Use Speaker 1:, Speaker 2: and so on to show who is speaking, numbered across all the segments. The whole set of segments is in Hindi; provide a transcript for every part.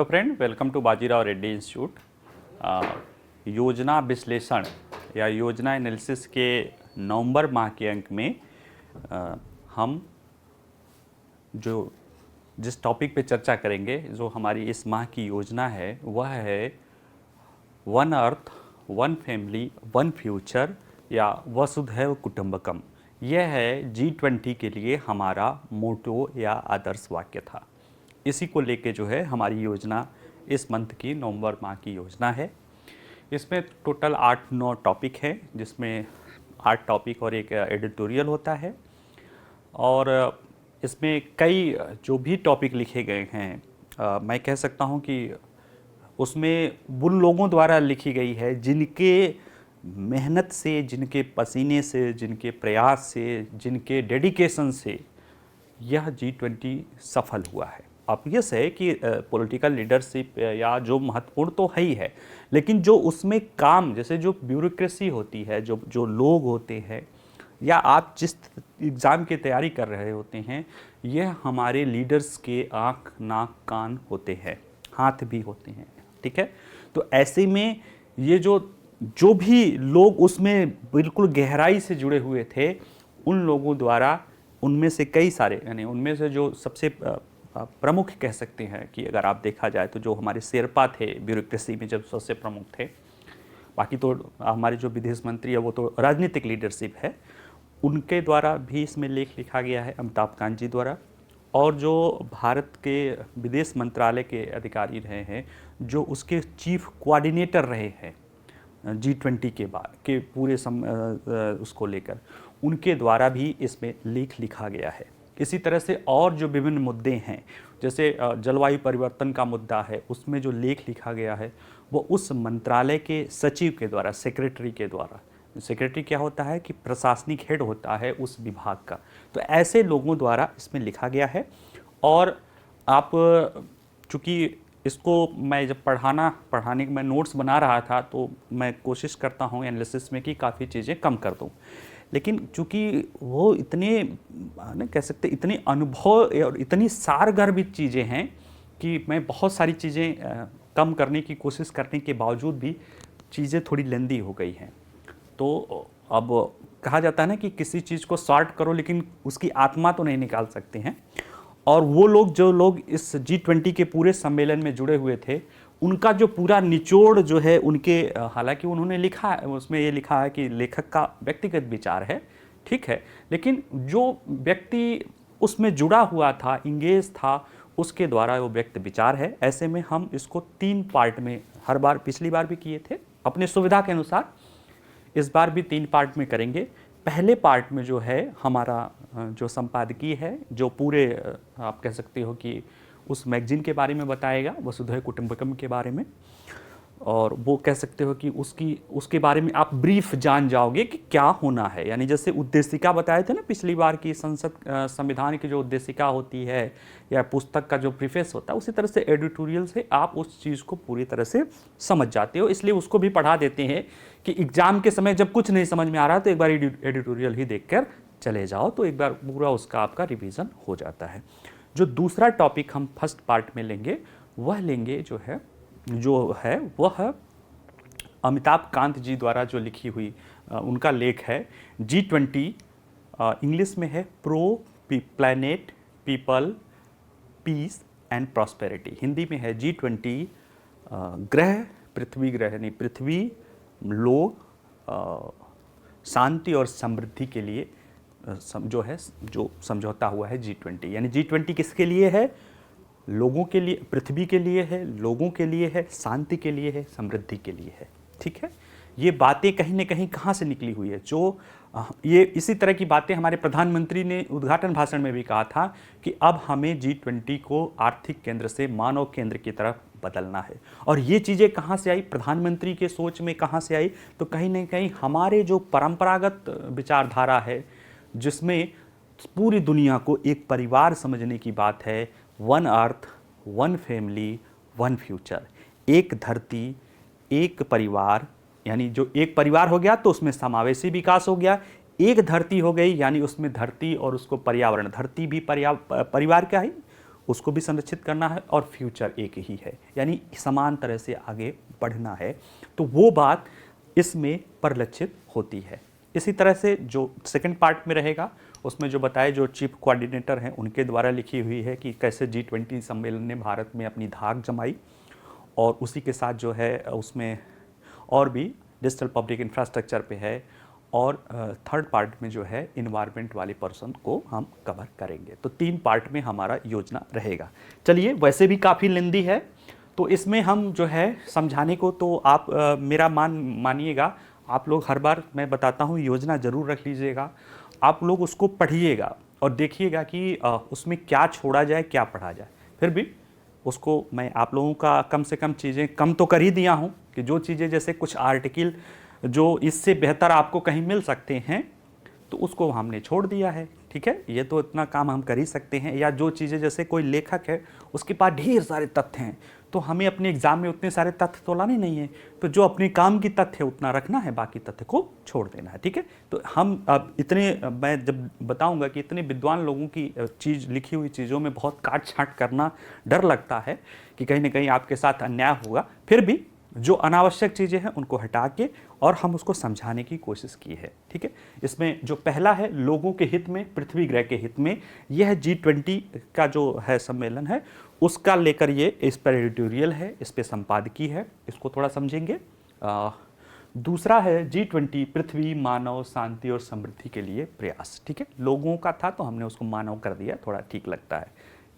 Speaker 1: Hello friend, welcome to Bajirao Reddy institute. योजना विश्लेषण या योजना एनालिसिस के नवंबर माह के अंक में हम जिस टॉपिक पे चर्चा करेंगे, जो हमारी इस माह की योजना है, वह है one earth one family one future या वसुधैव कुटुंबकम। यह है G20 के लिए हमारा मोटो या आदर्श वाक्य था। इसी को लेके जो है हमारी योजना इस मंथ की नवंबर माह की योजना है। इसमें टोटल 8-9 टॉपिक हैं, जिसमें 8 टॉपिक और एक एडिटोरियल होता है। और इसमें कई जो भी टॉपिक लिखे गए हैं, मैं कह सकता हूं कि उसमें उन लोगों द्वारा लिखी गई है जिनके मेहनत से, जिनके पसीने से, जिनके प्रयास से, जिनके डेडिकेशन से यह G20 सफल हुआ है। ऑब्वियस है कि पॉलिटिकल लीडरशिप या जो महत्वपूर्ण तो है ही है, लेकिन जो उसमें काम, जैसे जो ब्यूरोक्रेसी होती है, जो लोग होते हैं, या आप जिस एग्ज़ाम की तैयारी कर रहे होते हैं, यह हमारे लीडर्स के आँख नाक कान होते हैं, हाथ भी होते हैं। ठीक है, तो ऐसे में ये जो भी लोग उसमें बिल्कुल गहराई से जुड़े हुए थे, उन लोगों द्वारा, उनमें से कई सारे, यानी उनमें से जो सबसे प्रमुख कह सकते हैं कि अगर आप देखा जाए तो जो हमारे शेरपा थे ब्यूरोक्रेसी में, जब सबसे प्रमुख थे, बाकी तो हमारे जो विदेश मंत्री है वो तो राजनीतिक लीडरशिप है, उनके द्वारा भी इसमें लेख लिखा गया है, अमिताभ कांत जी द्वारा। और जो भारत के विदेश मंत्रालय के अधिकारी रहे हैं, जो उसके चीफ कोऑर्डिनेटर रहे हैं G20 के पूरे उसको लेकर, उनके द्वारा भी इसमें लेख लिखा गया है। इसी तरह से और जो विभिन्न मुद्दे हैं, जैसे जलवायु परिवर्तन का मुद्दा है, उसमें जो लेख लिखा गया है वो उस मंत्रालय के सचिव के द्वारा, सेक्रेटरी के द्वारा। सेक्रेटरी क्या होता है कि प्रशासनिक हेड होता है उस विभाग का। तो ऐसे लोगों द्वारा इसमें लिखा गया है। और आप चूँकि इसको मैं जब पढ़ाने के मैं नोट्स बना रहा था, तो मैं कोशिश करता हूँ एनालिसिस में कि काफ़ी चीज़ें कम कर दूँ, लेकिन चूँकि वो इतने कह सकते इतने अनुभव और इतनी सारगर्भित चीज़ें हैं कि मैं बहुत सारी चीज़ें कम करने की कोशिश करने के बावजूद भी चीज़ें थोड़ी लेंदी हो गई हैं। तो अब कहा जाता है ना कि किसी चीज़ को शॉर्ट करो, लेकिन उसकी आत्मा तो नहीं निकाल सकते हैं। और वो लोग, जो लोग इस G20 के पूरे सम्मेलन में जुड़े हुए थे, उनका जो पूरा निचोड़ जो है उनके, हालांकि उन्होंने लिखा, उसमें ये लिखा है कि लेखक का व्यक्तिगत विचार है, ठीक है, लेकिन जो व्यक्ति उसमें जुड़ा हुआ था, इंगेज था, उसके द्वारा वो व्यक्त विचार है। ऐसे में हम इसको 3 पार्ट में, हर बार पिछली बार भी किए थे अपने सुविधा के अनुसार, इस बार भी 3 पार्ट में करेंगे। पहले पार्ट में जो है हमारा जो संपादकीय है, जो पूरे आप कह सकते हो कि उस मैगजीन के बारे में बताएगा, वसुधैव कुटुंबकम के बारे में, और वो कह सकते हो कि उसके बारे में आप ब्रीफ जान जाओगे कि क्या होना है। यानी जैसे उद्देशिका बताए थे ना पिछली बार की, संविधान की जो उद्देशिका होती है या पुस्तक का जो प्रीफेस होता है, उसी तरह से एडिटोरियल से आप उस चीज़ को पूरी तरह से समझ जाते हो। इसलिए उसको भी पढ़ा देते हैं कि एग्ज़ाम के समय जब कुछ नहीं समझ में आ रहा तो एक बार एडिटोरियल ही देख कर चले जाओ, तो एक बार पूरा उसका आपका रिविज़न हो जाता है। जो दूसरा टॉपिक हम फर्स्ट पार्ट में लेंगे, वह लेंगे वह है अमिताभ कांत जी द्वारा जो लिखी हुई उनका लेख है G20, इंग्लिश में है pro planet people peace and prosperity, Hindi में है G20 ग्रह, पृथ्वी ग्रह यानी पृथ्वी, लोग, शांति और समृद्धि के लिए जो समझौता हुआ है G20। यानी G20 किसके लिए है? लोगों के लिए, पृथ्वी के लिए है, लोगों के लिए है, शांति के लिए है, समृद्धि के लिए है। ठीक है, ये बातें कहीं ना कहीं कहाँ से निकली हुई है? जो ये इसी तरह की बातें हमारे प्रधानमंत्री ने उद्घाटन भाषण में भी कहा था कि अब हमें G20 को आर्थिक केंद्र से मानव केंद्र की तरफ बदलना है। और ये चीज़ें कहाँ से आई? प्रधानमंत्री के सोच में कहाँ से आई? तो कहीं ना कहीं हमारे जो परंपरागत विचारधारा है, जिसमें पूरी दुनिया को एक परिवार समझने की बात है, one earth one family one future, एक धरती एक परिवार, यानी जो एक परिवार हो गया तो उसमें समावेशी विकास हो गया, एक धरती हो गई यानी उसमें धरती और उसको पर्यावरण, धरती भी परिवार का ही, उसको भी संरक्षित करना है और फ्यूचर एक ही है, यानी समान तरह से आगे बढ़ना है। तो वो बात इसमें परिलक्षित होती है। इसी तरह से जो सेकंड पार्ट में रहेगा उसमें जो बताए जो चीफ कोऑर्डिनेटर हैं उनके द्वारा लिखी हुई है कि कैसे G20 सम्मेलन ने भारत में अपनी धाक जमाई, और उसी के साथ जो है उसमें और भी डिजिटल पब्लिक इंफ्रास्ट्रक्चर पे है, और थर्ड पार्ट में जो है इन्वायरमेंट वाले पर्सन को हम कवर करेंगे। तो 3 पार्ट में हमारा योजना रहेगा। चलिए, वैसे भी काफ़ी लेंदी है तो इसमें हम जो है समझाने को तो आप मेरा मानिएगा, आप लोग हर बार मैं बताता हूँ योजना ज़रूर रख लीजिएगा, आप लोग उसको पढ़िएगा और देखिएगा कि उसमें क्या छोड़ा जाए क्या पढ़ा जाए। फिर भी उसको मैं आप लोगों का कम से कम चीज़ें कम तो कर ही दिया हूँ कि जो चीज़ें जैसे कुछ आर्टिकल जो इससे बेहतर आपको कहीं मिल सकते हैं तो उसको हमने छोड़ दिया है, ठीक है, ये तो इतना काम हम कर ही सकते हैं। या जो चीज़ें जैसे कोई लेखक है उसके पास ढेर सारे तथ्य हैं तो हमें अपने एग्जाम में उतने सारे तथ्य तो लाने नहीं है, तो जो अपने काम की तथ्य है उतना रखना है, बाकी तथ्य को छोड़ देना है, ठीक है। तो हम अब मैं जब बताऊंगा कि इतने विद्वान लोगों की चीज़ लिखी हुई चीज़ों में बहुत काट छाँट करना डर लगता है कि कहीं ना कहीं आपके साथ अन्याय होगा, फिर भी जो अनावश्यक चीज़ें हैं उनको हटा के और हम उसको समझाने की कोशिश की है, ठीक है। इसमें जो पहला है लोगों के हित में, पृथ्वी ग्रह के हित में, यह G20 का जो है सम्मेलन है उसका लेकर ये इस पर एडिटोरियल है, इस पर संपादकीय है, इसको थोड़ा समझेंगे। दूसरा है G20 पृथ्वी मानव शांति और समृद्धि के लिए प्रयास, ठीक है। लोगों का था तो हमने उसको मानव कर दिया, थोड़ा ठीक लगता है,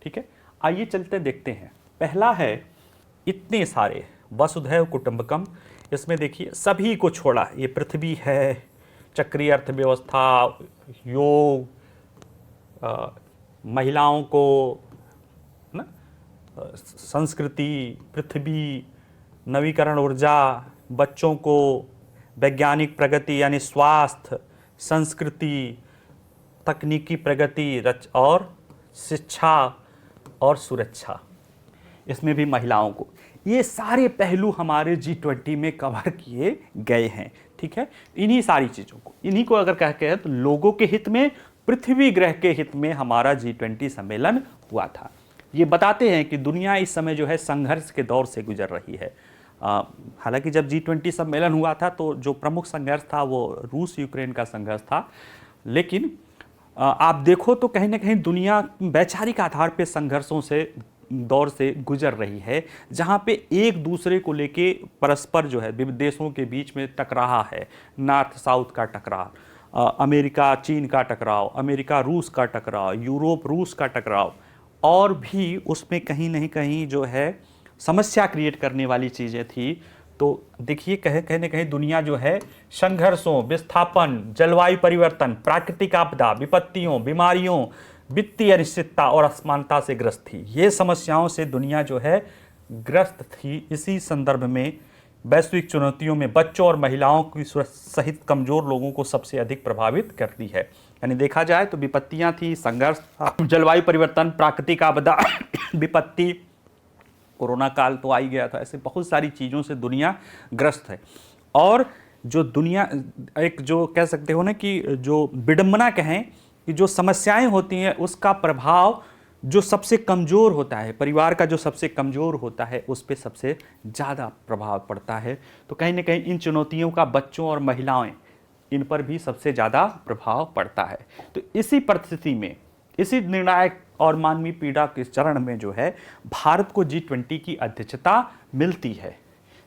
Speaker 1: ठीक है। आइए चलते देखते हैं। पहला है इतने सारे वसुधैव कुटुंबकम, इसमें देखिए सभी को छोड़ा, ये पृथ्वी है, चक्रीय अर्थव्यवस्था, योग, महिलाओं को ना, संस्कृति, पृथ्वी, नवीकरण ऊर्जा, बच्चों को, वैज्ञानिक प्रगति यानी स्वास्थ्य, संस्कृति, तकनीकी प्रगति और शिक्षा और सुरक्षा, इसमें भी महिलाओं को, ये सारे पहलू हमारे G20 में कवर किए गए हैं, ठीक है। इन्हीं सारी चीज़ों को, इन्हीं को अगर कह के तो लोगों के हित में, पृथ्वी ग्रह के हित में हमारा G20 सम्मेलन हुआ था। ये बताते हैं कि दुनिया इस समय जो है संघर्ष के दौर से गुजर रही है। हालांकि जब G20 सम्मेलन हुआ था तो जो प्रमुख संघर्ष था वो रूस यूक्रेन का संघर्ष था, लेकिन आप देखो तो कहीं ना कहीं दुनिया वैचारिक आधार पे संघर्षों से दौर से गुजर रही है, जहाँ पे एक दूसरे को लेके परस्पर जो है विविध देशों के बीच में टकराव है, नॉर्थ साउथ का टकराव, अमेरिका चीन का टकराव, अमेरिका रूस का टकराव, यूरोप रूस का टकराव, और भी उसमें कहीं नहीं कहीं जो है समस्या क्रिएट करने वाली चीज़ें थी। तो देखिए कहीं ना कहीं दुनिया जो है संघर्षों, विस्थापन, जलवायु परिवर्तन, प्राकृतिक आपदा, विपत्तियों, बीमारियों, वित्तीय अनिश्चितता और असमानता से ग्रस्त थी। ये समस्याओं से दुनिया जो है ग्रस्त थी। इसी संदर्भ में वैश्विक चुनौतियों में बच्चों और महिलाओं की सहित कमजोर लोगों को सबसे अधिक प्रभावित करती है। यानी देखा जाए तो विपत्तियां थी, संघर्ष था, जलवायु परिवर्तन, प्राकृतिक आपदा, विपत्ति, कोरोना काल तो आ ही गया था, ऐसे बहुत सारी चीज़ों से दुनिया ग्रस्त है। और जो दुनिया एक जो कह सकते हो ना कि जो विडंबना कहें कि जो समस्याएं होती हैं उसका प्रभाव जो सबसे कमज़ोर होता है, परिवार का जो सबसे कमज़ोर होता है उस पर सबसे ज़्यादा प्रभाव पड़ता है। तो कहीं ना कहीं इन चुनौतियों का बच्चों और महिलाएं, इन पर भी सबसे ज़्यादा प्रभाव पड़ता है। तो इसी परिस्थिति में, इसी निर्णायक और मानवीय पीड़ा के चरण में जो है भारत को G20 की अध्यक्षता मिलती है।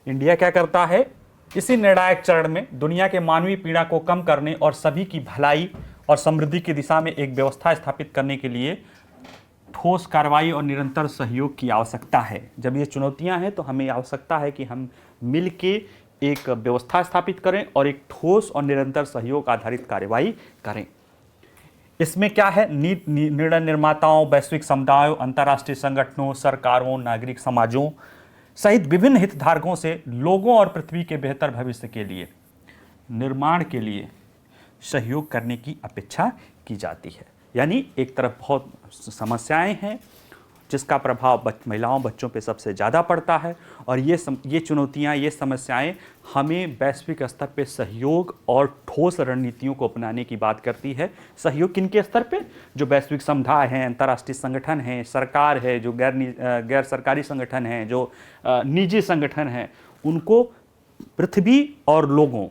Speaker 1: इंडिया क्या करता है, इसी निर्णायक चरण में दुनिया के मानवीय पीड़ा को कम करने और सभी की भलाई और समृद्धि की दिशा में एक व्यवस्था स्थापित करने के लिए ठोस कार्रवाई और निरंतर सहयोग की आवश्यकता है। जब ये चुनौतियां हैं तो हमें आवश्यकता है कि हम मिलके एक व्यवस्था स्थापित करें और एक ठोस और निरंतर सहयोग आधारित कार्रवाई करें। इसमें क्या है, निर्णय निर्माताओं, वैश्विक समुदायों, अंतर्राष्ट्रीय संगठनों, सरकारों, नागरिक समाजों सहित विभिन्न हितधारकों से लोगों और पृथ्वी के बेहतर भविष्य के लिए निर्माण के लिए सहयोग करने की अपेक्षा की जाती है। यानी एक तरफ बहुत समस्याएं हैं, जिसका प्रभाव महिलाओं बच्चों पे सबसे ज़्यादा पड़ता है। और ये चुनौतियाँ, ये समस्याएं हमें वैश्विक स्तर पे सहयोग और ठोस रणनीतियों को अपनाने की बात करती है। सहयोग किनके स्तर पे? जो वैश्विक समुदाय हैं, अंतर्राष्ट्रीय संगठन हैं, सरकार है, जो गैर सरकारी संगठन हैं, जो निजी संगठन हैं, उनको पृथ्वी और लोगों,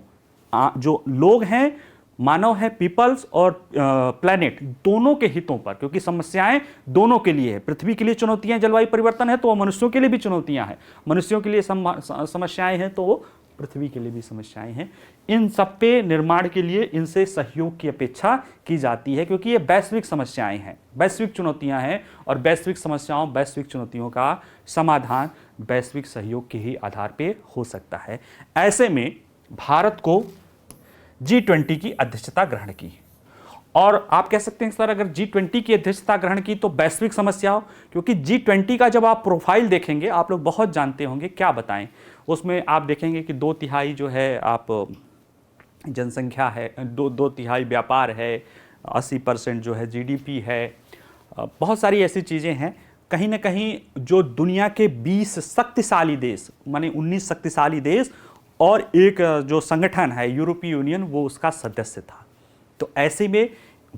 Speaker 1: जो लोग हैं, मानव है, पीपल्स और प्लैनेट, दोनों के हितों पर, क्योंकि समस्याएं दोनों के लिए है। पृथ्वी के लिए चुनौतियां जलवायु परिवर्तन है तो वो मनुष्यों के लिए भी चुनौतियां हैं, मनुष्यों के लिए समस्याएं हैं तो वो पृथ्वी के लिए भी समस्याएं हैं। इन सब पे निर्माण के लिए इनसे सहयोग की अपेक्षा की जाती है, क्योंकि ये वैश्विक समस्याएं हैं, वैश्विक चुनौतियां हैं, और वैश्विक समस्याओं, वैश्विक चुनौतियों का समाधान वैश्विक सहयोग के ही आधार पर हो सकता है। ऐसे में भारत को G20 की अध्यक्षता ग्रहण की। और आप कह सकते हैं सर, अगर G20 की अध्यक्षता ग्रहण की तो वैश्विक समस्याओं, क्योंकि G20 का जब आप प्रोफाइल देखेंगे, आप लोग बहुत जानते होंगे, क्या बताएं, उसमें आप देखेंगे कि 2/3 जो है आप जनसंख्या है, 2/3 व्यापार है, 80% जो है GDP है, बहुत सारी ऐसी चीज़ें हैं। कहीं ना कहीं जो दुनिया के 20 शक्तिशाली देश, माने 19 शक्तिशाली देश और एक जो संगठन है यूरोपीय यूनियन, वो उसका सदस्य था। तो ऐसे में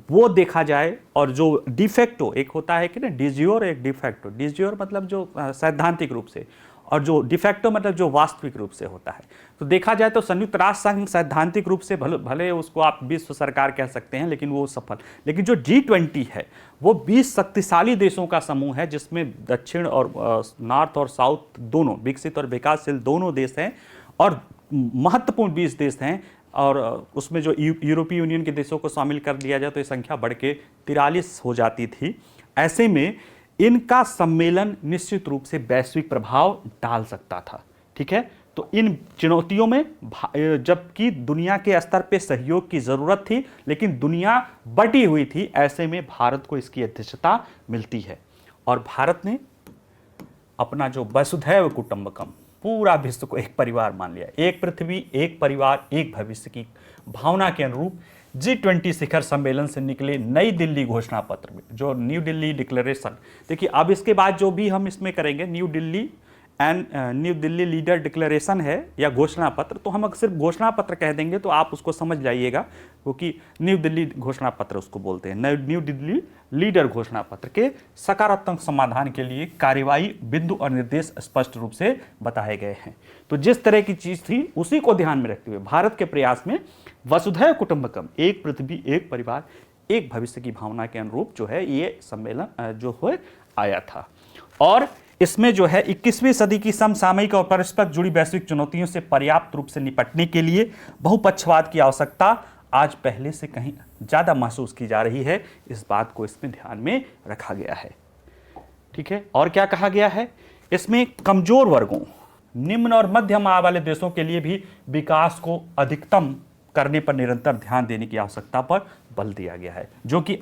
Speaker 1: वो देखा जाए, और जो डिफेक्टो एक होता है कि ना, डिज्योर एक डिफेक्टो, डिज्योर मतलब जो सैद्धांतिक रूप से, और जो डिफेक्टो मतलब जो वास्तविक रूप से होता है। तो देखा जाए तो संयुक्त राष्ट्र संघ सैद्धांतिक रूप से भले उसको आप विश्व सरकार कह सकते हैं, लेकिन वो सफल, लेकिन जो G20 है वो 20 शक्तिशाली देशों का समूह है, जिसमें दक्षिण और नॉर्थ और साउथ दोनों, विकसित और विकासशील दोनों देश हैं, और महत्वपूर्ण 20 देश हैं, और उसमें जो यूरोपीय यूनियन के देशों को शामिल कर लिया जाए तो ये संख्या बढ़ के 43 हो जाती थी। ऐसे में इनका सम्मेलन निश्चित रूप से वैश्विक प्रभाव डाल सकता था। ठीक है, तो इन चुनौतियों में, जबकि दुनिया के स्तर पे सहयोग की जरूरत थी, लेकिन दुनिया बटी हुई थी, ऐसे में भारत को इसकी अध्यक्षता मिलती है। और भारत ने अपना जो वसुधैव कुटुंबकम, पूरा विश्व को एक परिवार मान लिया, एक पृथ्वी, एक परिवार, एक भविष्य की भावना के अनुरूप G20 शिखर सम्मेलन से निकले नई दिल्ली घोषणा पत्र में, जो न्यू दिल्ली डिक्लेरेशन, देखिए अब इसके बाद जो भी हम इसमें करेंगे, न्यू दिल्ली लीडर डिक्लेरेशन है या घोषणा पत्र, तो हम अगर सिर्फ घोषणा पत्र कह देंगे तो आप उसको समझ जाइएगा, क्योंकि न्यू दिल्ली घोषणा पत्र उसको बोलते हैं। न्यू दिल्ली लीडर घोषणा पत्र के सकारात्मक समाधान के लिए कार्यवाही बिंदु और निर्देश स्पष्ट रूप से बताए गए हैं। तो जिस तरह की चीज थी उसी को ध्यान में रखते हुए भारत के प्रयास में वसुधैव कुटुंबकम, एक पृथ्वी, एक परिवार, एक भविष्य की भावना के अनुरूप जो है ये सम्मेलन जो है आया था। और इसमें जो है 21वीं सदी की समसामयिक और परस्पर जुड़ी वैश्विक चुनौतियों से पर्याप्त रूप से निपटने के लिए बहुपक्षवाद की आवश्यकता आज पहले से कहीं ज़्यादा महसूस की जा रही है। इस बात को इसमें ध्यान में रखा गया है। ठीक है, और क्या कहा गया है इसमें? कमजोर वर्गों, निम्न और मध्यम आय वाले देशों के लिए भी विकास को अधिकतम करने पर निरंतर ध्यान देने की आवश्यकता पर बल दिया गया है, जो कि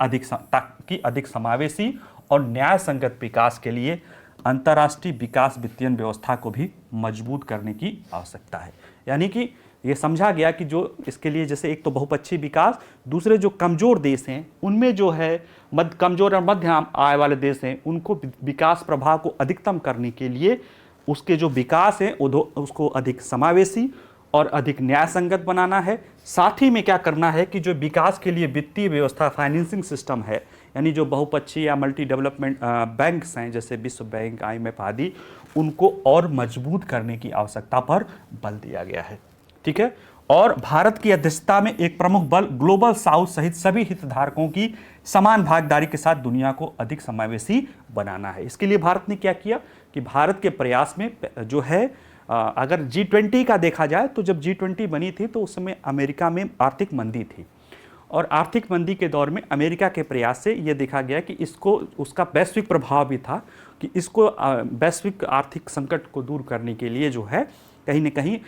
Speaker 1: अधिक समावेशी और न्याय संगत विकास के लिए अंतर्राष्ट्रीय विकास वित्तीय व्यवस्था को भी मजबूत करने की आवश्यकता है। यानी कि ये समझा गया कि जो इसके लिए, जैसे एक तो बहुपक्षीय विकास, दूसरे जो कमजोर देश हैं उनमें जो है कमजोर और मध्यम आय वाले देश हैं, उनको विकास प्रभाव को अधिकतम करने के लिए उसके जो विकास है उसको अधिक समावेशी और अधिक न्याय संगत बनाना है। साथ ही में क्या करना है कि जो विकास के लिए वित्तीय व्यवस्था, फाइनेंसिंग सिस्टम है, यानी जो बहुपक्षीय या मल्टी डेवलपमेंट बैंक्स हैं जैसे विश्व बैंक, IMF आदि, उनको और मजबूत करने की आवश्यकता पर बल दिया गया है। ठीक है, और भारत की अध्यक्षता में एक प्रमुख बल ग्लोबल साउथ सहित सभी हितधारकों की समान भागीदारी के साथ दुनिया को अधिक समावेशी बनाना है। इसके लिए भारत ने क्या किया कि भारत के प्रयास में जो है, अगर G20 का देखा जाए तो जब G20 बनी थी तो उस समय अमेरिका में आर्थिक मंदी थी, और आर्थिक मंदी के दौर में अमेरिका के प्रयास से यह देखा गया कि इसको, उसका वैश्विक प्रभाव भी था कि इसको वैश्विक आर्थिक संकट को दूर करने के लिए जो है कहीं न कहीं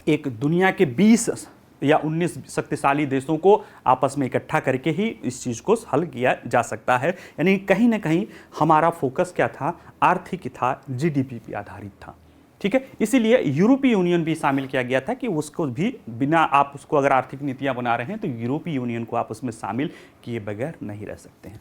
Speaker 1: एक दुनिया के 20 या 19 शक्तिशाली देशों को आपस में इकट्ठा करके ही इस चीज़ को हल किया जा सकता है। यानी कहीं ना कहीं हमारा फोकस क्या था? आर्थिक था, GDP पे आधारित था। ठीक है, इसीलिए यूरोपीय यूनियन भी शामिल किया गया था कि उसको भी बिना, आप उसको अगर आर्थिक नीतियां बना रहे हैं तो यूरोपीय यूनियन को आप उसमें शामिल किए बगैर नहीं रह सकते हैं।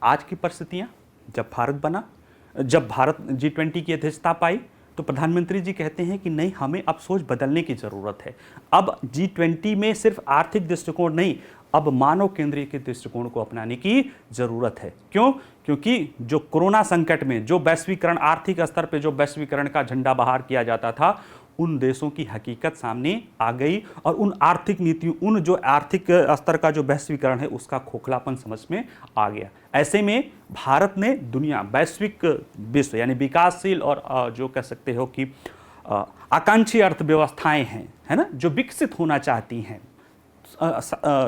Speaker 1: आज की परिस्थितियाँ जब भारत G20 की अध्यक्षता पाई तो प्रधानमंत्री जी कहते हैं कि नहीं, हमें अब सोच बदलने की ज़रूरत है। अब G20 में सिर्फ आर्थिक दृष्टिकोण नहीं, अब मानव केंद्रीय के दृष्टिकोण को अपनाने की ज़रूरत है। क्यों? क्योंकि जो कोरोना संकट में जो वैश्वीकरण, आर्थिक स्तर पे जो वैश्वीकरण का झंडा बहार किया जाता था, उन देशों की हकीकत सामने आ गई और उन आर्थिक नीतियों, उन जो आर्थिक स्तर का जो वैश्वीकरण है उसका खोखलापन समझ में आ गया। ऐसे में भारत ने दुनिया, वैश्विक विश्व यानी विकासशील और जो कह सकते हो कि आकांक्षी अर्थव्यवस्थाएं हैं, है ना, जो विकसित होना चाहती हैं,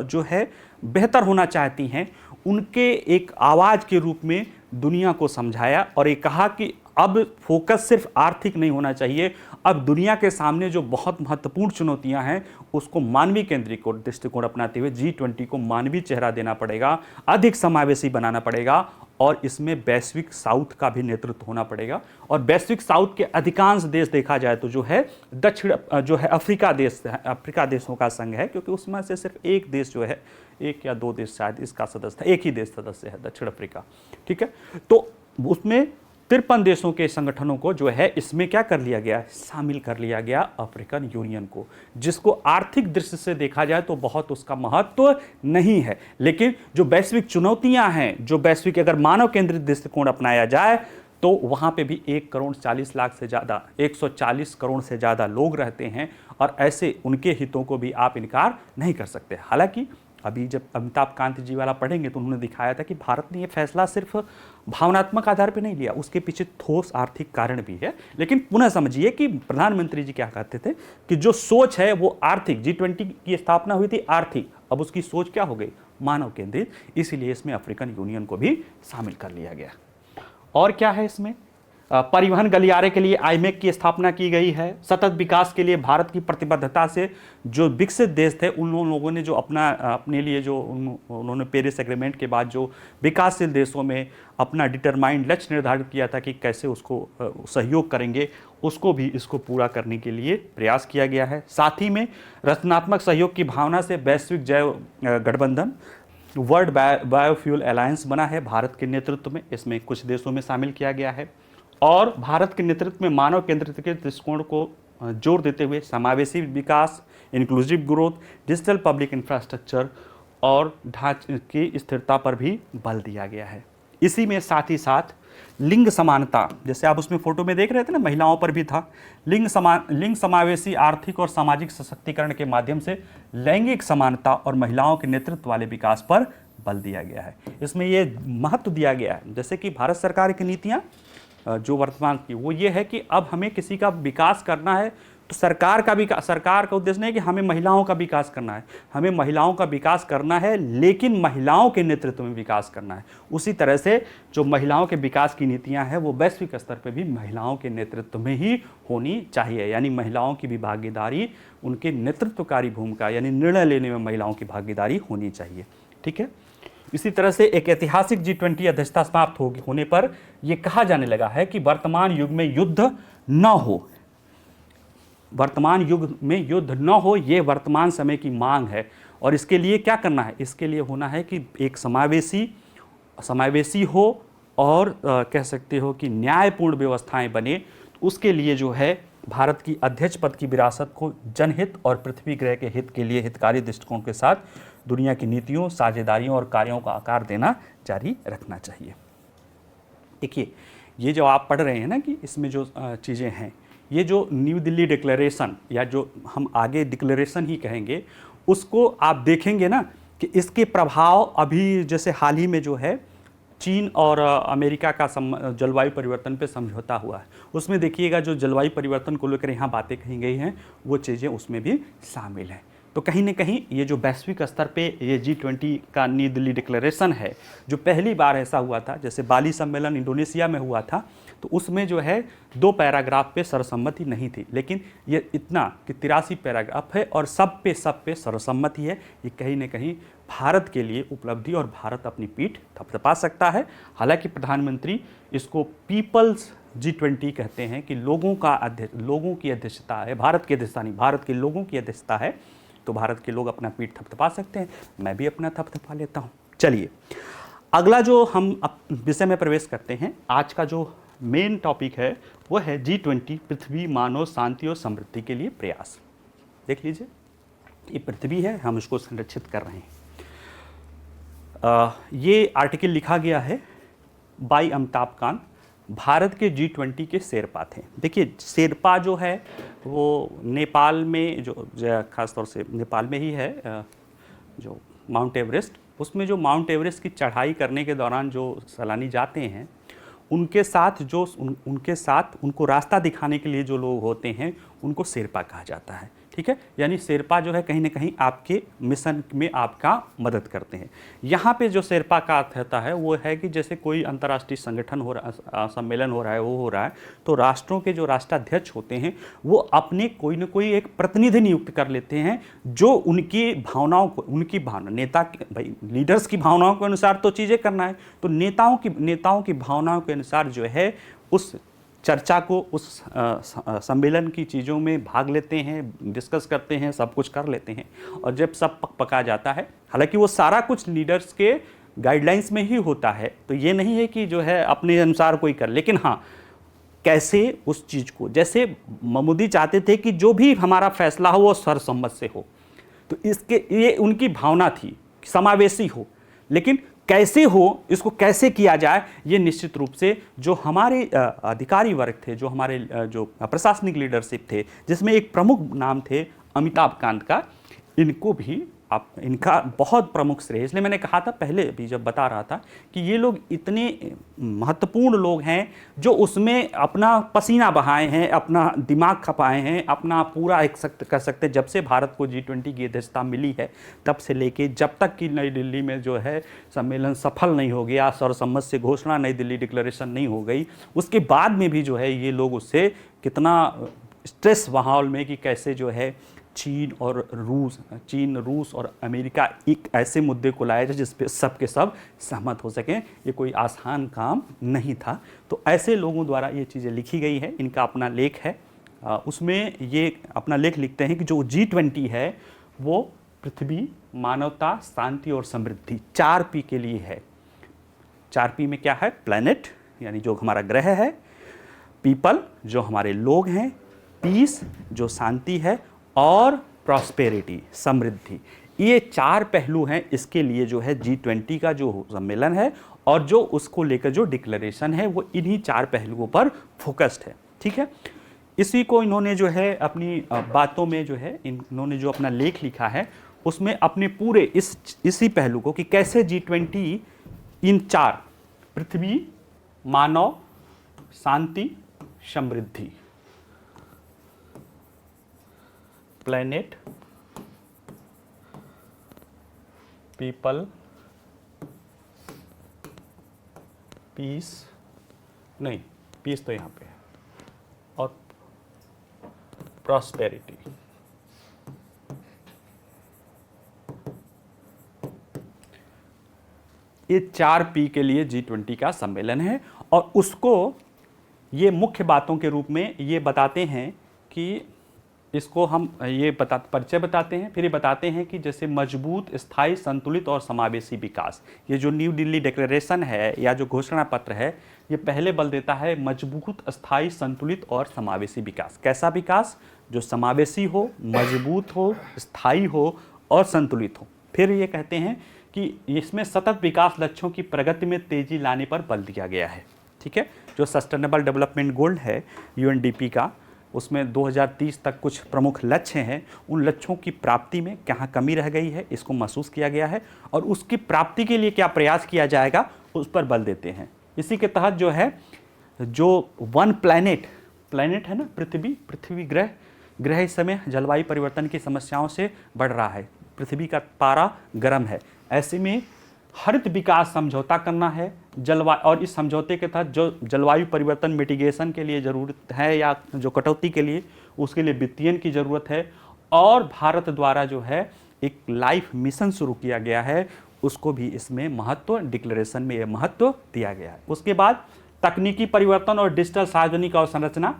Speaker 1: जो है बेहतर होना चाहती हैं, उनके एक आवाज़ के रूप में दुनिया को समझाया और ये कहा कि अब फोकस सिर्फ आर्थिक नहीं होना चाहिए, अब दुनिया के सामने जो बहुत महत्वपूर्ण चुनौतियां हैं उसको मानवीय केंद्रित दृष्टिकोण अपनाते हुए G20 को मानवीय चेहरा देना पड़ेगा, अधिक समावेशी बनाना पड़ेगा और इसमें वैश्विक साउथ का भी नेतृत्व होना पड़ेगा। और वैश्विक साउथ के अधिकांश देश देखा जाए तो जो है जो है अफ्रीका देशों का संघ है, क्योंकि उसमें से सिर्फ एक देश जो है, एक या दो देश शायद इसका सदस्य है, एक ही देश सदस्य है, दक्षिण अफ्रीका। ठीक है, तो उसमें 53 देशों के संगठनों को जो है इसमें क्या कर लिया गया, शामिल कर लिया गया अफ्रीकन यूनियन को, जिसको आर्थिक दृष्टि से देखा जाए तो बहुत उसका महत्व नहीं है, लेकिन जो वैश्विक चुनौतियां हैं, जो वैश्विक अगर मानव केंद्रित दृष्टिकोण अपनाया जाए तो वहां पे भी 1 करोड़ 40 लाख से ज़्यादा, 140 करोड़ से ज़्यादा लोग रहते हैं और ऐसे उनके हितों को भी आप इनकार नहीं कर सकते। हालांकि अभी जब अमिताभ कांत जी वाला पढ़ेंगे तो उन्होंने दिखाया था कि भारत ने ये फैसला सिर्फ भावनात्मक आधार पर नहीं लिया, उसके पीछे ठोस आर्थिक कारण भी है। लेकिन पुनः समझिए कि प्रधानमंत्री जी क्या कहते थे कि जो सोच है वो आर्थिक, G20 की स्थापना हुई थी आर्थिक, अब उसकी सोच क्या हो गई, मानव केंद्रित, इसीलिए इसमें अफ्रीकन यूनियन को भी शामिल कर लिया गया। और क्या है इसमें, परिवहन गलियारे के लिए आईमेक की स्थापना की गई है। सतत विकास के लिए भारत की प्रतिबद्धता से जो विकसित देश थे उन लोगों ने जो अपने लिए जो उन्होंने पेरिस एग्रीमेंट के बाद जो विकासशील देशों में अपना डिटरमाइंड लक्ष्य निर्धारित किया था कि कैसे उसको सहयोग करेंगे, उसको भी इसको पूरा करने के लिए प्रयास किया गया है। साथ ही में रचनात्मक सहयोग की भावना से वैश्विक जैव गठबंधन वर्ल्ड बायोफ्यूल अलायंस बना है भारत के नेतृत्व में, इसमें कुछ देशों में शामिल किया गया है। और भारत के नेतृत्व में मानव केंद्रित के दृष्टिकोण को जोर देते हुए समावेशी विकास, inclusive growth, digital public infrastructure और ढांचे की स्थिरता पर भी बल दिया गया है। इसी में साथ ही साथ लिंग समानता, जैसे आप उसमें फोटो में देख रहे थे ना, महिलाओं पर भी था, लिंग समावेशी आर्थिक और सामाजिक सशक्तिकरण के माध्यम से लैंगिक समानता और महिलाओं के नेतृत्व वाले विकास पर बल दिया गया है। इसमें ये महत्व दिया गया है, जैसे कि भारत सरकार की नीतियाँ जो वर्तमान की वो ये है कि अब हमें किसी का विकास करना है तो सरकार का उद्देश्य नहीं कि हमें महिलाओं का विकास करना है, हमें महिलाओं का विकास करना है लेकिन महिलाओं के नेतृत्व में विकास करना है। उसी तरह से जो महिलाओं के विकास की नीतियां हैं वो वैश्विक स्तर पर भी महिलाओं के नेतृत्व में ही होनी चाहिए, यानी महिलाओं की भी भागीदारी, उनके नेतृत्वकारी भूमिका यानी निर्णय लेने में महिलाओं की भागीदारी होनी चाहिए। ठीक है, इसी तरह से एक ऐतिहासिक G20 अध्यक्षता समाप्त होने पर यह कहा जाने लगा है कि वर्तमान युग में युद्ध न हो, वर्तमान युग में युद्ध न हो, ये वर्तमान समय की मांग है। और इसके लिए क्या करना है, इसके लिए होना है कि एक समावेशी हो और कह सकते हो कि न्यायपूर्ण व्यवस्थाएं बने। उसके लिए जो है भारत की अध्यक्ष पद की विरासत को जनहित और पृथ्वी ग्रह के हित के लिए हितकारी दृष्टिकोण के साथ दुनिया की नीतियों, साझेदारियों और कार्यों का आकार देना जारी रखना चाहिए। देखिए, ये जो आप पढ़ रहे हैं ना कि इसमें जो चीज़ें हैं, ये जो न्यू दिल्ली डिक्लेरेशन या जो हम आगे डिक्लेरेशन ही कहेंगे, उसको आप देखेंगे ना कि इसके प्रभाव अभी जैसे हाल ही में जो है चीन और अमेरिका का जलवायु परिवर्तन पे समझौता हुआ है, उसमें देखिएगा जो जलवायु परिवर्तन को लेकर यहाँ बातें कही गई हैं वो चीज़ें उसमें भी शामिल हैं। तो कहीं ना कहीं ये जो वैश्विक स्तर पे ये G20 का न्यू दिल्ली डिक्लेरेशन है, जो पहली बार ऐसा हुआ था, जैसे बाली सम्मेलन इंडोनेशिया में हुआ था तो उसमें जो है 2 पैराग्राफ पे सर्वसम्मति नहीं थी, लेकिन ये इतना कि 83 पैराग्राफ है और सब पे सर्वसम्मति है। ये कहीं ना कहीं भारत के लिए उपलब्धि और भारत अपनी पीठ थपथपा सकता है। हालांकि प्रधानमंत्री इसको पीपल्स G20 कहते हैं कि लोगों की अध्यक्षता है, भारत की अध्यक्षता नहीं, भारत के लोगों की अध्यक्षता है, तो भारत के लोग अपना पीठ थपथपा सकते हैं। मैं भी अपना थपथपा लेता हूँ। चलिए अगला जो हम विषय में प्रवेश करते हैं, आज का जो मेन टॉपिक है वो है G20 पृथ्वी मानव शांति और समृद्धि के लिए प्रयास। देख लीजिए, ये पृथ्वी है, हम इसको संरक्षित कर रहे हैं। ये आर्टिकल लिखा गया है बाई अमिताभ कांत, भारत के G20 के शेरपा थे। देखिए, शेरपा जो है वो नेपाल में जो खास तौर से नेपाल में ही है, जो माउंट एवरेस्ट, उसमें जो माउंट एवरेस्ट की चढ़ाई करने के दौरान जो सैलानी जाते हैं, उनके साथ उनके साथ उनको रास्ता दिखाने के लिए जो लोग होते हैं उनको शेरपा कहा जाता है। ठीक है, यानी शेरपा जो है कहीं ना कहीं आपके मिशन में आपका मदद करते हैं। यहाँ पे जो शेरपा का अर्थ होता है वो है कि जैसे कोई अंतर्राष्ट्रीय संगठन हो रहा, सम्मेलन हो रहा है, वो हो रहा है, तो राष्ट्रों के जो राष्ट्राध्यक्ष होते हैं वो अपने कोई ना कोई एक प्रतिनिधि नियुक्त कर लेते हैं जो उनकी भावनाओं को, उनकी भावना, नेता भाई लीडर्स की भावनाओं के अनुसार तो चीज़ें करना है, तो नेताओं की भावनाओं के अनुसार जो है उस चर्चा को, उस सम्मेलन की चीज़ों में भाग लेते हैं, डिस्कस करते हैं, सब कुछ कर लेते हैं। और जब सब पका जाता है, हालांकि वो सारा कुछ लीडर्स के गाइडलाइंस में ही होता है, तो ये नहीं है कि जो है अपने अनुसार कोई कर, लेकिन हाँ कैसे उस चीज़ को, जैसे मोदी चाहते थे कि जो भी हमारा फैसला हो वो सर्वसम्मत से हो, तो इसके ये उनकी भावना थी, समावेशी हो, लेकिन कैसे हो, इसको कैसे किया जाए, ये निश्चित रूप से जो हमारे अधिकारी वर्ग थे, जो हमारे जो प्रशासनिक लीडरशिप थे, जिसमें एक प्रमुख नाम थे अमिताभ कांत का, इनको भी इनका बहुत प्रमुख श्रेय। इसलिए मैंने कहा था पहले भी जब बता रहा था कि ये लोग इतने महत्वपूर्ण लोग हैं जो उसमें अपना पसीना बहाए हैं, अपना दिमाग खपाए हैं, अपना पूरा कर सकते हैं। जब से भारत को G20 की अध्यक्षता मिली है तब से लेके जब तक कि नई दिल्ली में जो है सम्मेलन सफल नहीं हो गया, सर्वसम्मत से घोषणा नई दिल्ली डिक्लेरेशन नहीं हो गई, उसके बाद में भी जो है ये लोग उससे कितना स्ट्रेस माहौल में कि कैसे जो है चीन, रूस और अमेरिका एक ऐसे मुद्दे को लाया जिस पे सब के सब सहमत हो सकें, ये कोई आसान काम नहीं था। तो ऐसे लोगों द्वारा ये चीज़ें लिखी गई है, इनका अपना लेख है, उसमें ये अपना लेख लिखते हैं कि जो G20 है वो पृथ्वी, मानवता, शांति और समृद्धि 4P के लिए है। 4P में क्या है? प्लैनेट यानी जो हमारा ग्रह है, पीपल जो हमारे लोग हैं, पीस जो शांति है, और प्रॉस्पेरिटी समृद्धि। ये 4 पहलू हैं इसके लिए जो है G20 का जो सम्मेलन है और जो उसको लेकर जो डिक्लेरेशन है वो इन्हीं 4 पहलुओं पर फोकस्ड है। ठीक है, इसी को इन्होंने जो है अपनी बातों में जो है इन्होंने जो अपना लेख लिखा है उसमें अपने पूरे इसी पहलू को कि कैसे G20 इन 4 पृथ्वी, मानव, शांति, समृद्धि, प्लैनेट, पीपल, पीस, नहीं पीस तो यहाँ पे है, और प्रॉस्पेरिटी। ये 4P के लिए G20 का सम्मेलन है और उसको ये मुख्य बातों के रूप में ये बताते हैं कि इसको हम ये परिचय बताते हैं, फिर ये बताते हैं कि जैसे मजबूत, स्थायी, संतुलित और समावेशी विकास। ये जो न्यू दिल्ली डिक्लेरेशन है या जो घोषणा पत्र है ये पहले बल देता है मजबूत, स्थायी, संतुलित और समावेशी विकास। कैसा विकास? जो समावेशी हो, मजबूत हो, स्थायी हो और संतुलित हो। फिर ये कहते हैं कि इसमें सतत विकास लक्ष्यों की प्रगति में तेजी लाने पर बल दिया गया है। ठीक है, जो सस्टेनेबल डेवलपमेंट गोल है UNDP का, उसमें 2030 तक कुछ प्रमुख लक्ष्य हैं, उन लक्ष्यों की प्राप्ति में कहाँ कमी रह गई है इसको महसूस किया गया है और उसकी प्राप्ति के लिए क्या प्रयास किया जाएगा उस पर बल देते हैं। इसी के तहत जो है जो वन प्लैनेट है ना, पृथ्वी ग्रह इस समय जलवायु परिवर्तन की समस्याओं से बढ़ रहा है, पृथ्वी का पारा गर्म है, ऐसे में हरित विकास समझौता करना है जलवायु, और इस समझौते के तहत जो जलवायु परिवर्तन मिटिगेशन के लिए ज़रूरत है या जो कटौती के लिए, उसके लिए वित्तीयन की ज़रूरत है। और भारत द्वारा जो है एक लाइफ मिशन शुरू किया गया है, उसको भी इसमें महत्व, डिक्लेरेशन में ये महत्व दिया गया है। उसके बाद तकनीकी परिवर्तन और डिजिटल सार्वजनिक अवसंरचना,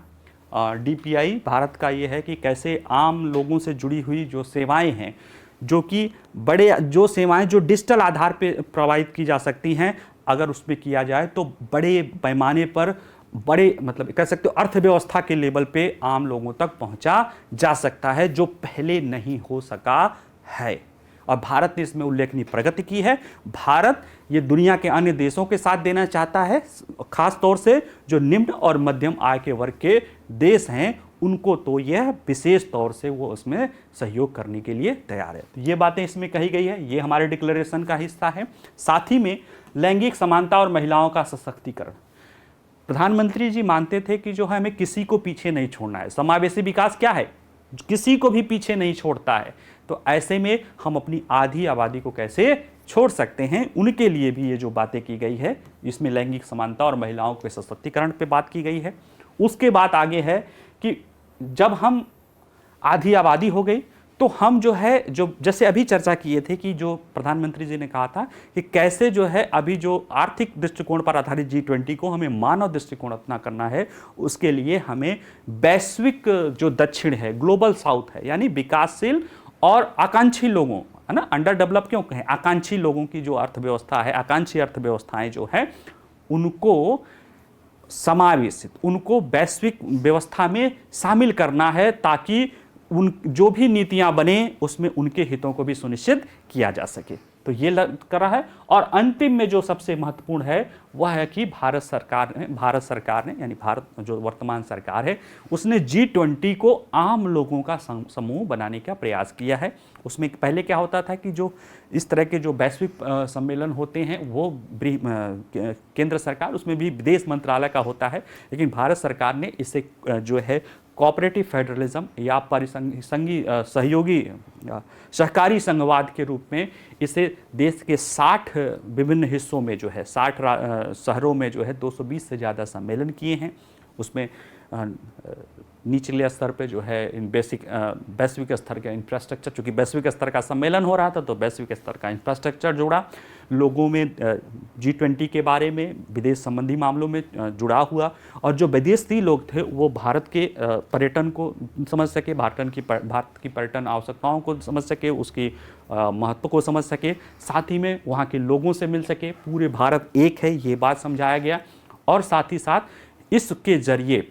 Speaker 1: DPI भारत का ये है कि कैसे आम लोगों से जुड़ी हुई जो सेवाएं हैं, जो कि बड़े जो सेवाएं जो डिजिटल आधार पे प्रोवाइड की जा सकती हैं, अगर उसमें किया जाए तो बड़े पैमाने पर, बड़े मतलब कह सकते हो अर्थव्यवस्था के लेवल पे आम लोगों तक पहुंचा जा सकता है, जो पहले नहीं हो सका है। और भारत ने इसमें उल्लेखनीय प्रगति की है। भारत ये दुनिया के अन्य देशों के साथ देना चाहता है, खास तौर से जो निम्न और मध्यम आय के वर्ग के देश हैं उनको तो यह विशेष तौर से वो उसमें सहयोग करने के लिए तैयार है। तो ये बातें इसमें कही गई है, ये हमारे डिक्लेरेशन का हिस्सा है। साथ ही में लैंगिक समानता और महिलाओं का सशक्तिकरण, प्रधानमंत्री जी मानते थे कि जो है हमें किसी को पीछे नहीं छोड़ना है। समावेशी विकास क्या है? किसी को भी पीछे नहीं छोड़ता है। तो ऐसे में हम अपनी आधी आबादी को कैसे छोड़ सकते हैं, उनके लिए भी ये जो बातें की गई है, इसमें लैंगिक समानता और महिलाओं के सशक्तिकरण पे बात की गई है। उसके बाद आगे है कि जब हम आधी आबादी हो गई तो हम जो है, जो जैसे अभी चर्चा किए थे कि जो प्रधानमंत्री जी ने कहा था कि कैसे जो है अभी जो आर्थिक दृष्टिकोण पर आधारित G20 को हमें मानव दृष्टिकोण अपना करना है, उसके लिए हमें वैश्विक जो दक्षिण है, ग्लोबल साउथ है, यानी विकासशील और आकांक्षी लोगों, है ना, अंडर डेवलप क्यों कहें, आकांक्षी लोगों की जो अर्थव्यवस्था है, आकांक्षी अर्थव्यवस्थाएं जो है, उनको समावेशित, उनको वैश्विक व्यवस्था में शामिल करना है, ताकि उन जो भी नीतियां बने उसमें उनके हितों को भी सुनिश्चित किया जा सके। तो ये कर रहा है। और अंतिम में जो सबसे महत्वपूर्ण है वह है कि भारत सरकार ने यानी भारत जो वर्तमान सरकार है, उसने G20 को आम लोगों का समूह बनाने का प्रयास किया है। उसमें पहले क्या होता था कि जो इस तरह के जो वैश्विक सम्मेलन होते हैं वो केंद्र सरकार, उसमें भी विदेश मंत्रालय का होता है, लेकिन भारत सरकार ने इसे जो है कोऑपरेटिव फेडरलिज्म या परिसंघी सहयोगी सहकारी संघवाद के रूप में इसे देश के 60 विभिन्न हिस्सों में जो है 60 शहरों में जो है 220 से ज़्यादा सम्मेलन किए हैं। उसमें निचले स्तर पे जो है इन वैश्विक स्तर का इंफ्रास्ट्रक्चर, चूँकि वैश्विक स्तर का सम्मेलन हो रहा था तो वैश्विक स्तर का इंफ्रास्ट्रक्चर जुड़ा, लोगों में G20 के बारे में विदेश संबंधी मामलों में जुड़ा हुआ, और जो विदेशी लोग थे वो भारत के पर्यटन को समझ सके, भारत की पर्यटन आवश्यकताओं को समझ सके, उसकी महत्व को समझ सके, साथ ही में वहाँ के लोगों से मिल सके, पूरे भारत एक है ये बात समझाया गया। और साथ ही साथ इसके जरिए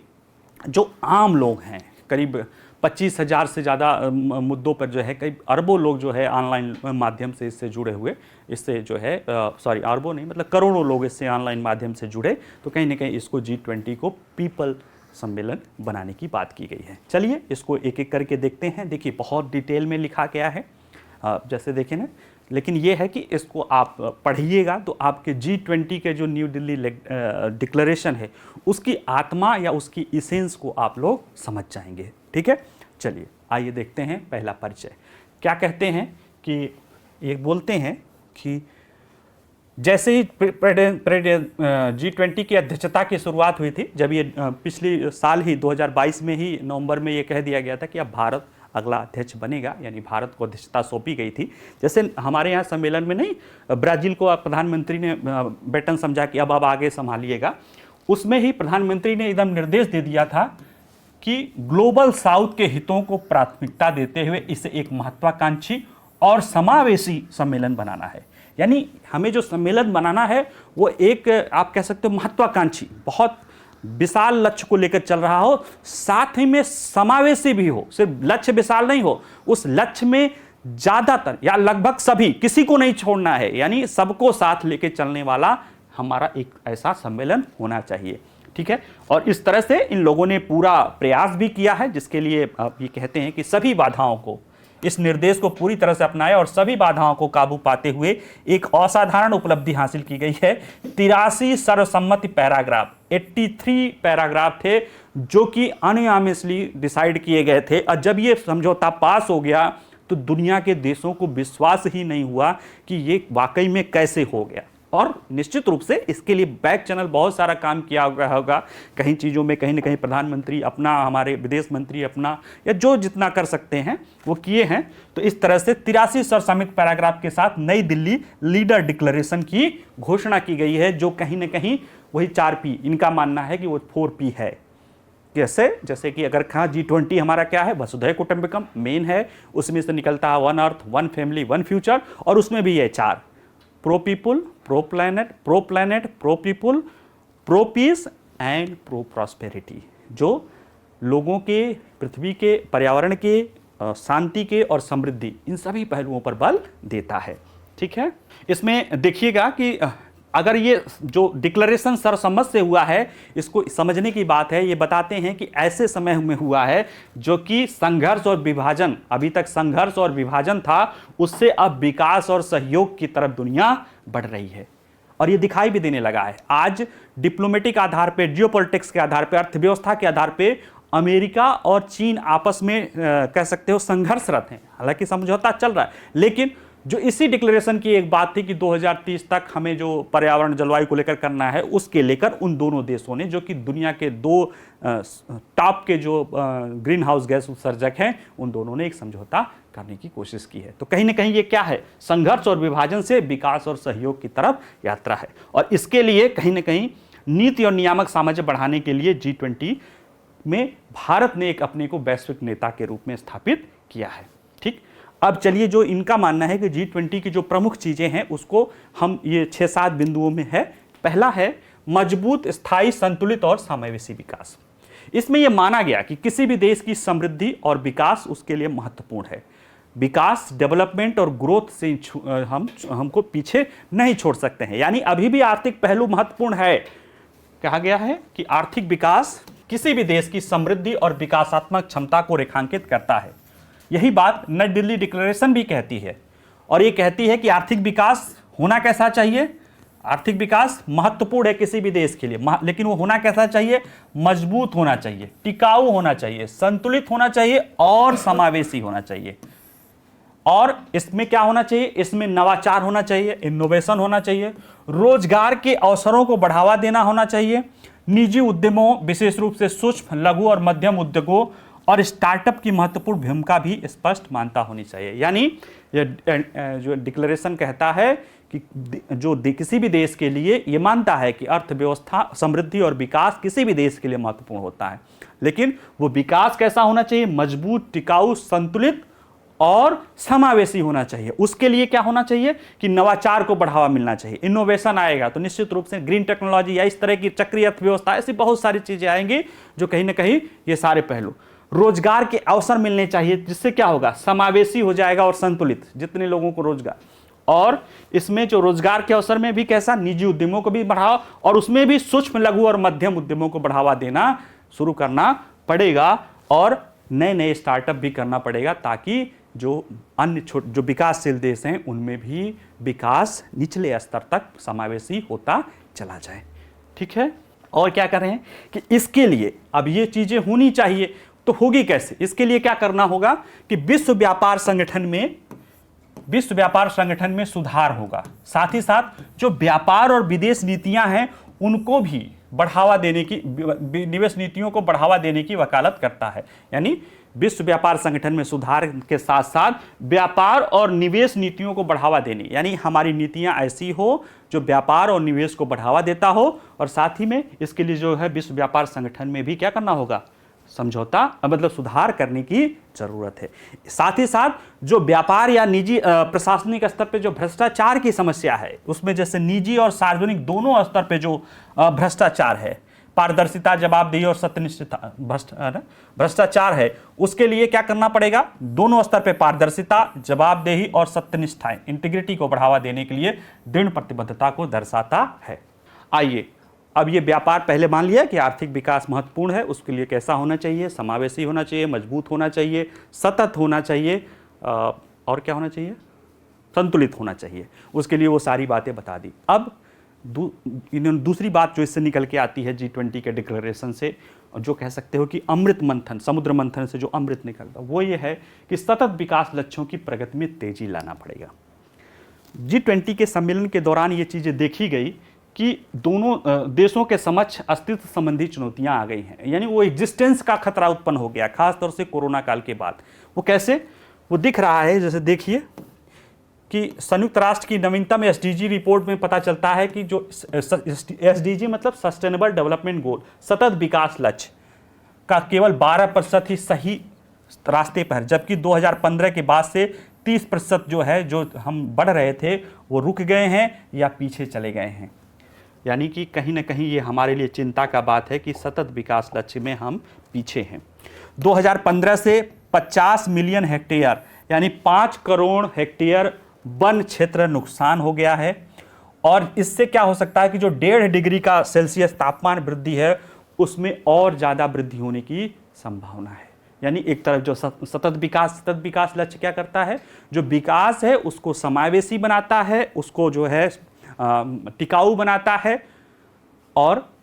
Speaker 1: जो आम लोग हैं, करीब 25,000 से ज़्यादा मुद्दों पर जो है कई अरबों लोग जो है ऑनलाइन माध्यम से इससे जुड़े हुए, इससे जो है सॉरी अरबों नहीं मतलब करोड़ों लोग इससे ऑनलाइन माध्यम से जुड़े, तो कहीं ना कहीं इसको G20 को पीपल सम्मेलन बनाने की बात की गई है। चलिए इसको एक एक करके देखते हैं। देखिए बहुत डिटेल में लिखा गया है, जैसे देखें ना, लेकिन ये है कि इसको आप पढ़िएगा तो आपके G20 के जो न्यू दिल्ली डिक्लेरेशन है उसकी आत्मा या उसकी इसेंस को आप लोग समझ जाएंगे। ठीक है, चलिए आइए देखते हैं पहला परिचय। क्या कहते हैं कि ये बोलते हैं कि जैसे ही G20 की अध्यक्षता की शुरुआत हुई थी, जब ये पिछले साल ही 2022 में ही नवंबर में ये कह दिया गया था कि अब भारत अगला अध्यक्ष बनेगा, यानी भारत को अध्यक्षता सौंपी गई थी। जैसे हमारे यहाँ सम्मेलन में नहीं, ब्राज़ील को प्रधानमंत्री ने बेटन समझा कि अब आगे संभालिएगा, उसमें ही प्रधानमंत्री ने एकदम निर्देश दे दिया था कि ग्लोबल साउथ के हितों को प्राथमिकता देते हुए इसे एक महत्वाकांक्षी और समावेशी सम्मेलन बनाना है। यानी हमें जो सम्मेलन बनाना है वो एक आप कह सकते हो महत्वाकांक्षी, बहुत विशाल लक्ष्य को लेकर चल रहा हो, साथ ही में समावेशी भी हो। सिर्फ लक्ष्य विशाल नहीं हो, उस लक्ष्य में ज्यादातर या लगभग सभी, किसी को नहीं छोड़ना है, यानी सबको साथ लेकर चलने वाला हमारा एक ऐसा सम्मेलन होना चाहिए। ठीक है, और इस तरह से इन लोगों ने पूरा प्रयास भी किया है, जिसके लिए आप ये कहते हैं कि सभी बाधाओं को, इस निर्देश को पूरी तरह से अपनाया और सभी बाधाओं को काबू पाते हुए एक असाधारण उपलब्धि हासिल की गई है। 83 सर्वसम्मति पैराग्राफ, 83 पैराग्राफ थे जो कि अनयामिसली डिसाइड किए गए थे, और जब ये समझौता पास हो गया तो दुनिया के देशों को विश्वास ही नहीं हुआ कि ये वाकई में कैसे हो गया। और निश्चित रूप से इसके लिए बैक चैनल बहुत सारा काम किया गया होगा, कहीं चीज़ों में कहीं ना कहीं प्रधानमंत्री अपना, हमारे विदेश मंत्री अपना, या जो जितना कर सकते हैं वो किए हैं। तो इस तरह से 83 सर्वसम्मति पैराग्राफ के साथ नई दिल्ली लीडर डिक्लेरेशन की घोषणा की गई है, जो कहीं ना कहीं वही 4P, इनका मानना है कि वो 4P है, कैसे, जैसे कि अगर कहा G20 हमारा क्या है, वसुधैव कुटुंबकम मेन है, उसमें से निकलता है one earth, one family, one future, और उसमें भी ये 4 pro people, pro planet, pro people, pro peace and pro prosperity, जो लोगों के, पृथ्वी के, पर्यावरण के, शांति के और समृद्धि, इन सभी पहलुओं पर बल देता है। ठीक है, इसमें देखिएगा कि अगर ये जो डिक्लेरेशन सर्वसम्मत से हुआ है, इसको समझने की बात है। ये बताते हैं कि ऐसे समय में हुआ है जो कि संघर्ष और विभाजन, अभी तक संघर्ष और विभाजन था, उससे अब विकास और सहयोग की तरफ दुनिया बढ़ रही है, और ये दिखाई भी देने लगा है। आज डिप्लोमेटिक आधार पे, जियोपॉलिटिक्स के आधार पे, अर्थव्यवस्था के आधार पे अमेरिका और चीन आपस में कह सकते हो संघर्षरत हैं। हालांकि समझौता चल रहा है, लेकिन जो इसी डिक्लेरेशन की एक बात थी कि 2030 तक हमें जो पर्यावरण जलवायु को लेकर करना है, उसके लेकर उन दोनों देशों ने, जो कि दुनिया के 2 टॉप के जो ग्रीन हाउस गैस उत्सर्जक हैं, उन दोनों ने एक समझौता करने की कोशिश की है। तो कहीं ना कहीं ये क्या है, संघर्ष और विभाजन से विकास और सहयोग की तरफ यात्रा है, और इसके लिए कहीं ना कहीं नीति और नियामक सामंजस्य बढ़ाने के लिए G20 में भारत ने एक अपने को वैश्विक नेता के रूप में स्थापित किया है। ठीक, अब चलिए, जो इनका मानना है कि G20 की जो प्रमुख चीजें हैं उसको हम ये 6-7 बिंदुओं में है। पहला है मजबूत, स्थायी, संतुलित और समावेशी विकास। इसमें यह माना गया कि किसी भी देश की समृद्धि और विकास उसके लिए महत्वपूर्ण है। विकास, डेवलपमेंट और ग्रोथ से हमको पीछे नहीं छोड़ सकते हैं, यानी अभी भी आर्थिक पहलू महत्वपूर्ण है। कहा गया है कि आर्थिक विकास किसी भी देश की समृद्धि और विकासात्मक क्षमता को रेखांकित करता है। यही बात नई दिल्ली डिक्लेरेशन भी कहती है, और ये कहती है कि आर्थिक विकास होना कैसा चाहिए। आर्थिक विकास महत्वपूर्ण है किसी भी देश के लिए, लेकिन वो होना कैसा चाहिए, मजबूत होना चाहिए, टिकाऊ होना चाहिए, संतुलित होना चाहिए और समावेशी होना चाहिए। और इसमें क्या होना चाहिए, इसमें नवाचार होना चाहिए, इनोवेशन होना चाहिए, रोजगार के अवसरों को बढ़ावा देना होना चाहिए, निजी उद्यमों, विशेष रूप से सूक्ष्म, लघु और मध्यम उद्योगों और स्टार्टअप की महत्वपूर्ण भूमिका भी स्पष्ट मानता होनी चाहिए। यानी जो डिक्लेरेशन कहता है कि जो किसी भी देश के लिए ये मानता है कि अर्थव्यवस्था, समृद्धि और विकास किसी भी देश के लिए महत्वपूर्ण होता है, लेकिन वो विकास कैसा होना चाहिए, मजबूत, टिकाऊ, संतुलित और समावेशी होना चाहिए। उसके लिए क्या होना चाहिए कि नवाचार को बढ़ावा मिलना चाहिए, इनोवेशन आएगा तो निश्चित रूप से ग्रीन टेक्नोलॉजी या इस तरह की चक्रीय अर्थव्यवस्था, ऐसी बहुत सारी चीजें आएंगी जो कहीं ना कहीं ये सारे पहलू, रोजगार के अवसर मिलने चाहिए, जिससे क्या होगा, समावेशी हो जाएगा और संतुलित, जितने लोगों को रोजगार, और इसमें जो रोजगार के अवसर में भी कैसा, निजी उद्यमों को भी बढ़ावा, और उसमें भी सूक्ष्म, लघु और मध्यम उद्यमों को बढ़ावा देना शुरू करना पड़ेगा, और नए नए स्टार्टअप भी करना पड़ेगा, ताकि जो अन्य जो विकासशील देश हैं उनमें भी विकास निचले स्तर तक समावेशी होता चला जाए। ठीक है, और क्या कर रहे हैं कि इसके लिए अब ये चीजें होनी चाहिए, तो होगी कैसे, इसके लिए क्या करना होगा कि विश्व व्यापार संगठन में सुधार होगा। साथ ही साथ जो व्यापार और विदेश नीतियां हैं उनको भी बढ़ावा देने की, निवेश नीतियों को बढ़ावा देने की वकालत करता है। यानी विश्व व्यापार संगठन में सुधार के साथ साथ व्यापार और निवेश नीतियों को बढ़ावा देने, यानी हमारी नीतियां ऐसी हो जो व्यापार और निवेश को बढ़ावा देता हो, और साथ ही में इसके लिए जो है विश्व व्यापार संगठन में भी क्या करना होगा, समझौता, मतलब सुधार करने की जरूरत है। साथ ही साथ जो व्यापार या निजी प्रशासनिक स्तर पे जो भ्रष्टाचार की समस्या है, उसमें जैसे निजी और सार्वजनिक दोनों स्तर पे जो भ्रष्टाचार है, पारदर्शिता, जवाबदेही और सत्यनिष्ठता, भ्रष्टाचार है, उसके लिए क्या करना पड़ेगा, दोनों स्तर पे पारदर्शिता, जवाबदेही और सत्यनिष्ठाएं, इंटीग्रिटी को बढ़ावा देने के लिए दृढ़ प्रतिबद्धता को दर्शाता है। आइए, अब ये व्यापार पहले मान लिया कि आर्थिक विकास महत्वपूर्ण है, उसके लिए कैसा होना चाहिए, समावेशी होना चाहिए, मजबूत होना चाहिए, सतत होना चाहिए, और क्या होना चाहिए, संतुलित होना चाहिए। उसके लिए वो सारी बातें बता दी। अब दूसरी बात जो इससे निकल के आती है G20 के डिक्लेरेशन से, जो कह सकते हो कि अमृत मंथन, समुद्र मंथन से जो अमृत निकलता, वो ये है कि सतत विकास लक्ष्यों की प्रगति में तेजी लाना पड़ेगा। G20 के सम्मेलन के दौरान ये चीजें देखी गई कि दोनों देशों के समक्ष अस्तित्व संबंधी चुनौतियां आ गई हैं, यानी वो एग्जिस्टेंस का खतरा उत्पन्न हो गया, खासतौर से कोरोना काल के बाद। वो कैसे, वो दिख रहा है, जैसे देखिए कि संयुक्त राष्ट्र की नवीनतम SDG रिपोर्ट में पता चलता है कि जो SDG मतलब सस्टेनेबल डेवलपमेंट गोल, सतत विकास लक्ष्य, का केवल 12% ही सही रास्ते पर, जबकि 2015 के बाद से 30% जो है, जो हम बढ़ रहे थे, वो रुक गए हैं या पीछे चले गए हैं। यानी कि कहीं ना कहीं ये हमारे लिए चिंता का बात है कि सतत विकास लक्ष्य में हम पीछे हैं। 2015 से 50 मिलियन हेक्टेयर यानी 5 करोड़ हेक्टेयर वन क्षेत्र नुकसान हो गया है। और इससे क्या हो सकता है कि जो 1.5 डिग्री का सेल्सियस तापमान वृद्धि है, उसमें और ज़्यादा वृद्धि होने की संभावना है। यानी एक तरफ जो सतत विकास लक्ष्य क्या करता है, जो विकास है उसको समावेशी बनाता है, उसको जो है टिकाऊ बनाता है, और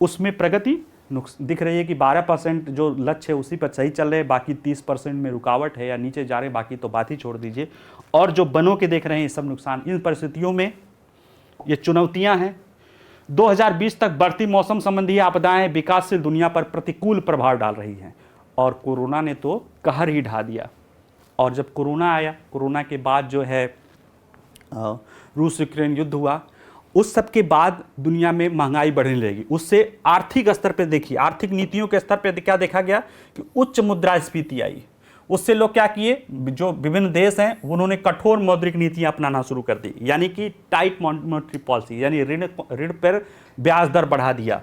Speaker 1: उसमें प्रगति दिख रही है कि 12% जो लक्ष्य है उसी पर सही चल रहे हैं, बाकी 30% में रुकावट है या नीचे जा रहे हैं, बाकी तो बात ही छोड़ दीजिए। और जो वनों के देख रहे हैं ये सब नुकसान, इन परिस्थितियों में ये चुनौतियां हैं। 2020 तक बढ़ती मौसम संबंधी आपदाएं विकासशील दुनिया पर प्रतिकूल प्रभाव डाल रही हैं, और कोरोना ने तो कहर ही ढा दिया। और जब कोरोना आया, कोरोना के बाद जो है रूस यूक्रेन युद्ध हुआ, उस सब के बाद दुनिया में महंगाई बढ़ने लगेगी। उससे आर्थिक स्तर पे देखिए, आर्थिक नीतियों के स्तर पे क्या देखा गया कि उच्च मुद्रास्फीति आई। उससे लोग क्या किए, जो विभिन्न देश हैं उन्होंने कठोर मौद्रिक नीतियां अपनाना शुरू कर दी, यानी कि टाइट मॉनेटरी पॉलिसी, यानी ऋण पर ब्याज दर बढ़ा दिया।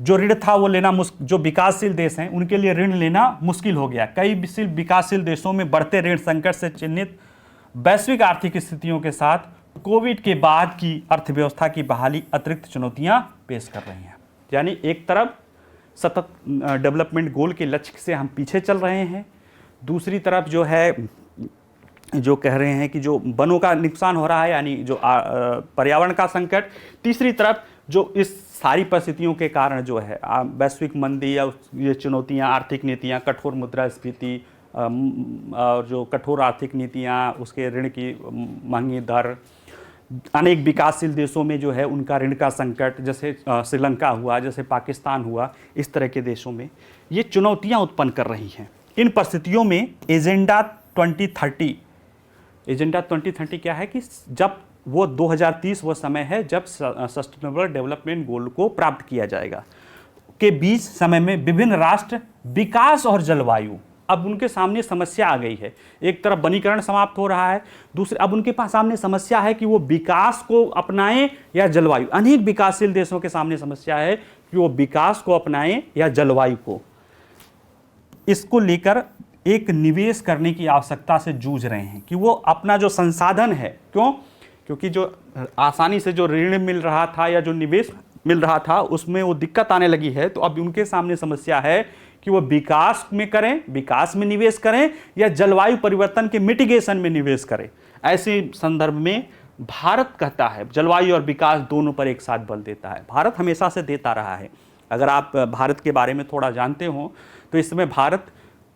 Speaker 1: जो ऋण था वो लेना जो विकासशील देश हैं उनके लिए ऋण लेना मुश्किल हो गया। कई विकासशील देशों में बढ़ते ऋण संकट से चिन्हित वैश्विक आर्थिक स्थितियों के साथ कोविड के बाद की अर्थव्यवस्था की बहाली अतिरिक्त चुनौतियां पेश कर रही हैं। यानी एक तरफ सतत डेवलपमेंट गोल के लक्ष्य से हम पीछे चल रहे हैं, दूसरी तरफ जो है जो कह रहे हैं कि जो वनों का नुकसान हो रहा है, यानी जो पर्यावरण का संकट, तीसरी तरफ जो इस सारी परिस्थितियों के कारण जो है वैश्विक मंदी या ये चुनौतियां, आर्थिक नीतियां, कठोर मुद्रास्फीति और जो कठोर आर्थिक नीतियां, उसके ऋण की महंगी दर, अनेक विकासशील देशों में जो है उनका ऋण का संकट, जैसे श्रीलंका हुआ, जैसे पाकिस्तान हुआ, इस तरह के देशों में ये चुनौतियां उत्पन्न कर रही हैं। इन परिस्थितियों में एजेंडा 2030 क्या है कि जब वो 2030 वो समय है जब सस्टेनेबल डेवलपमेंट गोल को प्राप्त किया जाएगा। के बीच समय में विभिन्न राष्ट्र विकास और जलवायु, अब उनके सामने समस्या आ गई है। एक तरफ वनीकरण समाप्त हो रहा है, दूसरे अब उनके पास सामने समस्या है कि वो विकास को अपनाएं या जलवायु। अनेक विकासशील देशों के सामने समस्या है कि वो विकास को अपनाएं या जलवायु को। इसको लेकर एक निवेश करने की आवश्यकता से जूझ रहे हैं कि वो अपना जो संसाधन है, क्योंकि जो आसानी से जो ऋण मिल रहा था या जो निवेश मिल रहा था उसमें वो दिक्कत आने लगी है। तो अब उनके सामने समस्या है कि वो विकास में करें, विकास में निवेश करें या जलवायु परिवर्तन के मिटिगेशन में निवेश करें। ऐसे संदर्भ में भारत कहता है जलवायु और विकास दोनों पर एक साथ बल देता है। भारत हमेशा से देता रहा है। अगर आप भारत के बारे में थोड़ा जानते हो तो इस समय भारत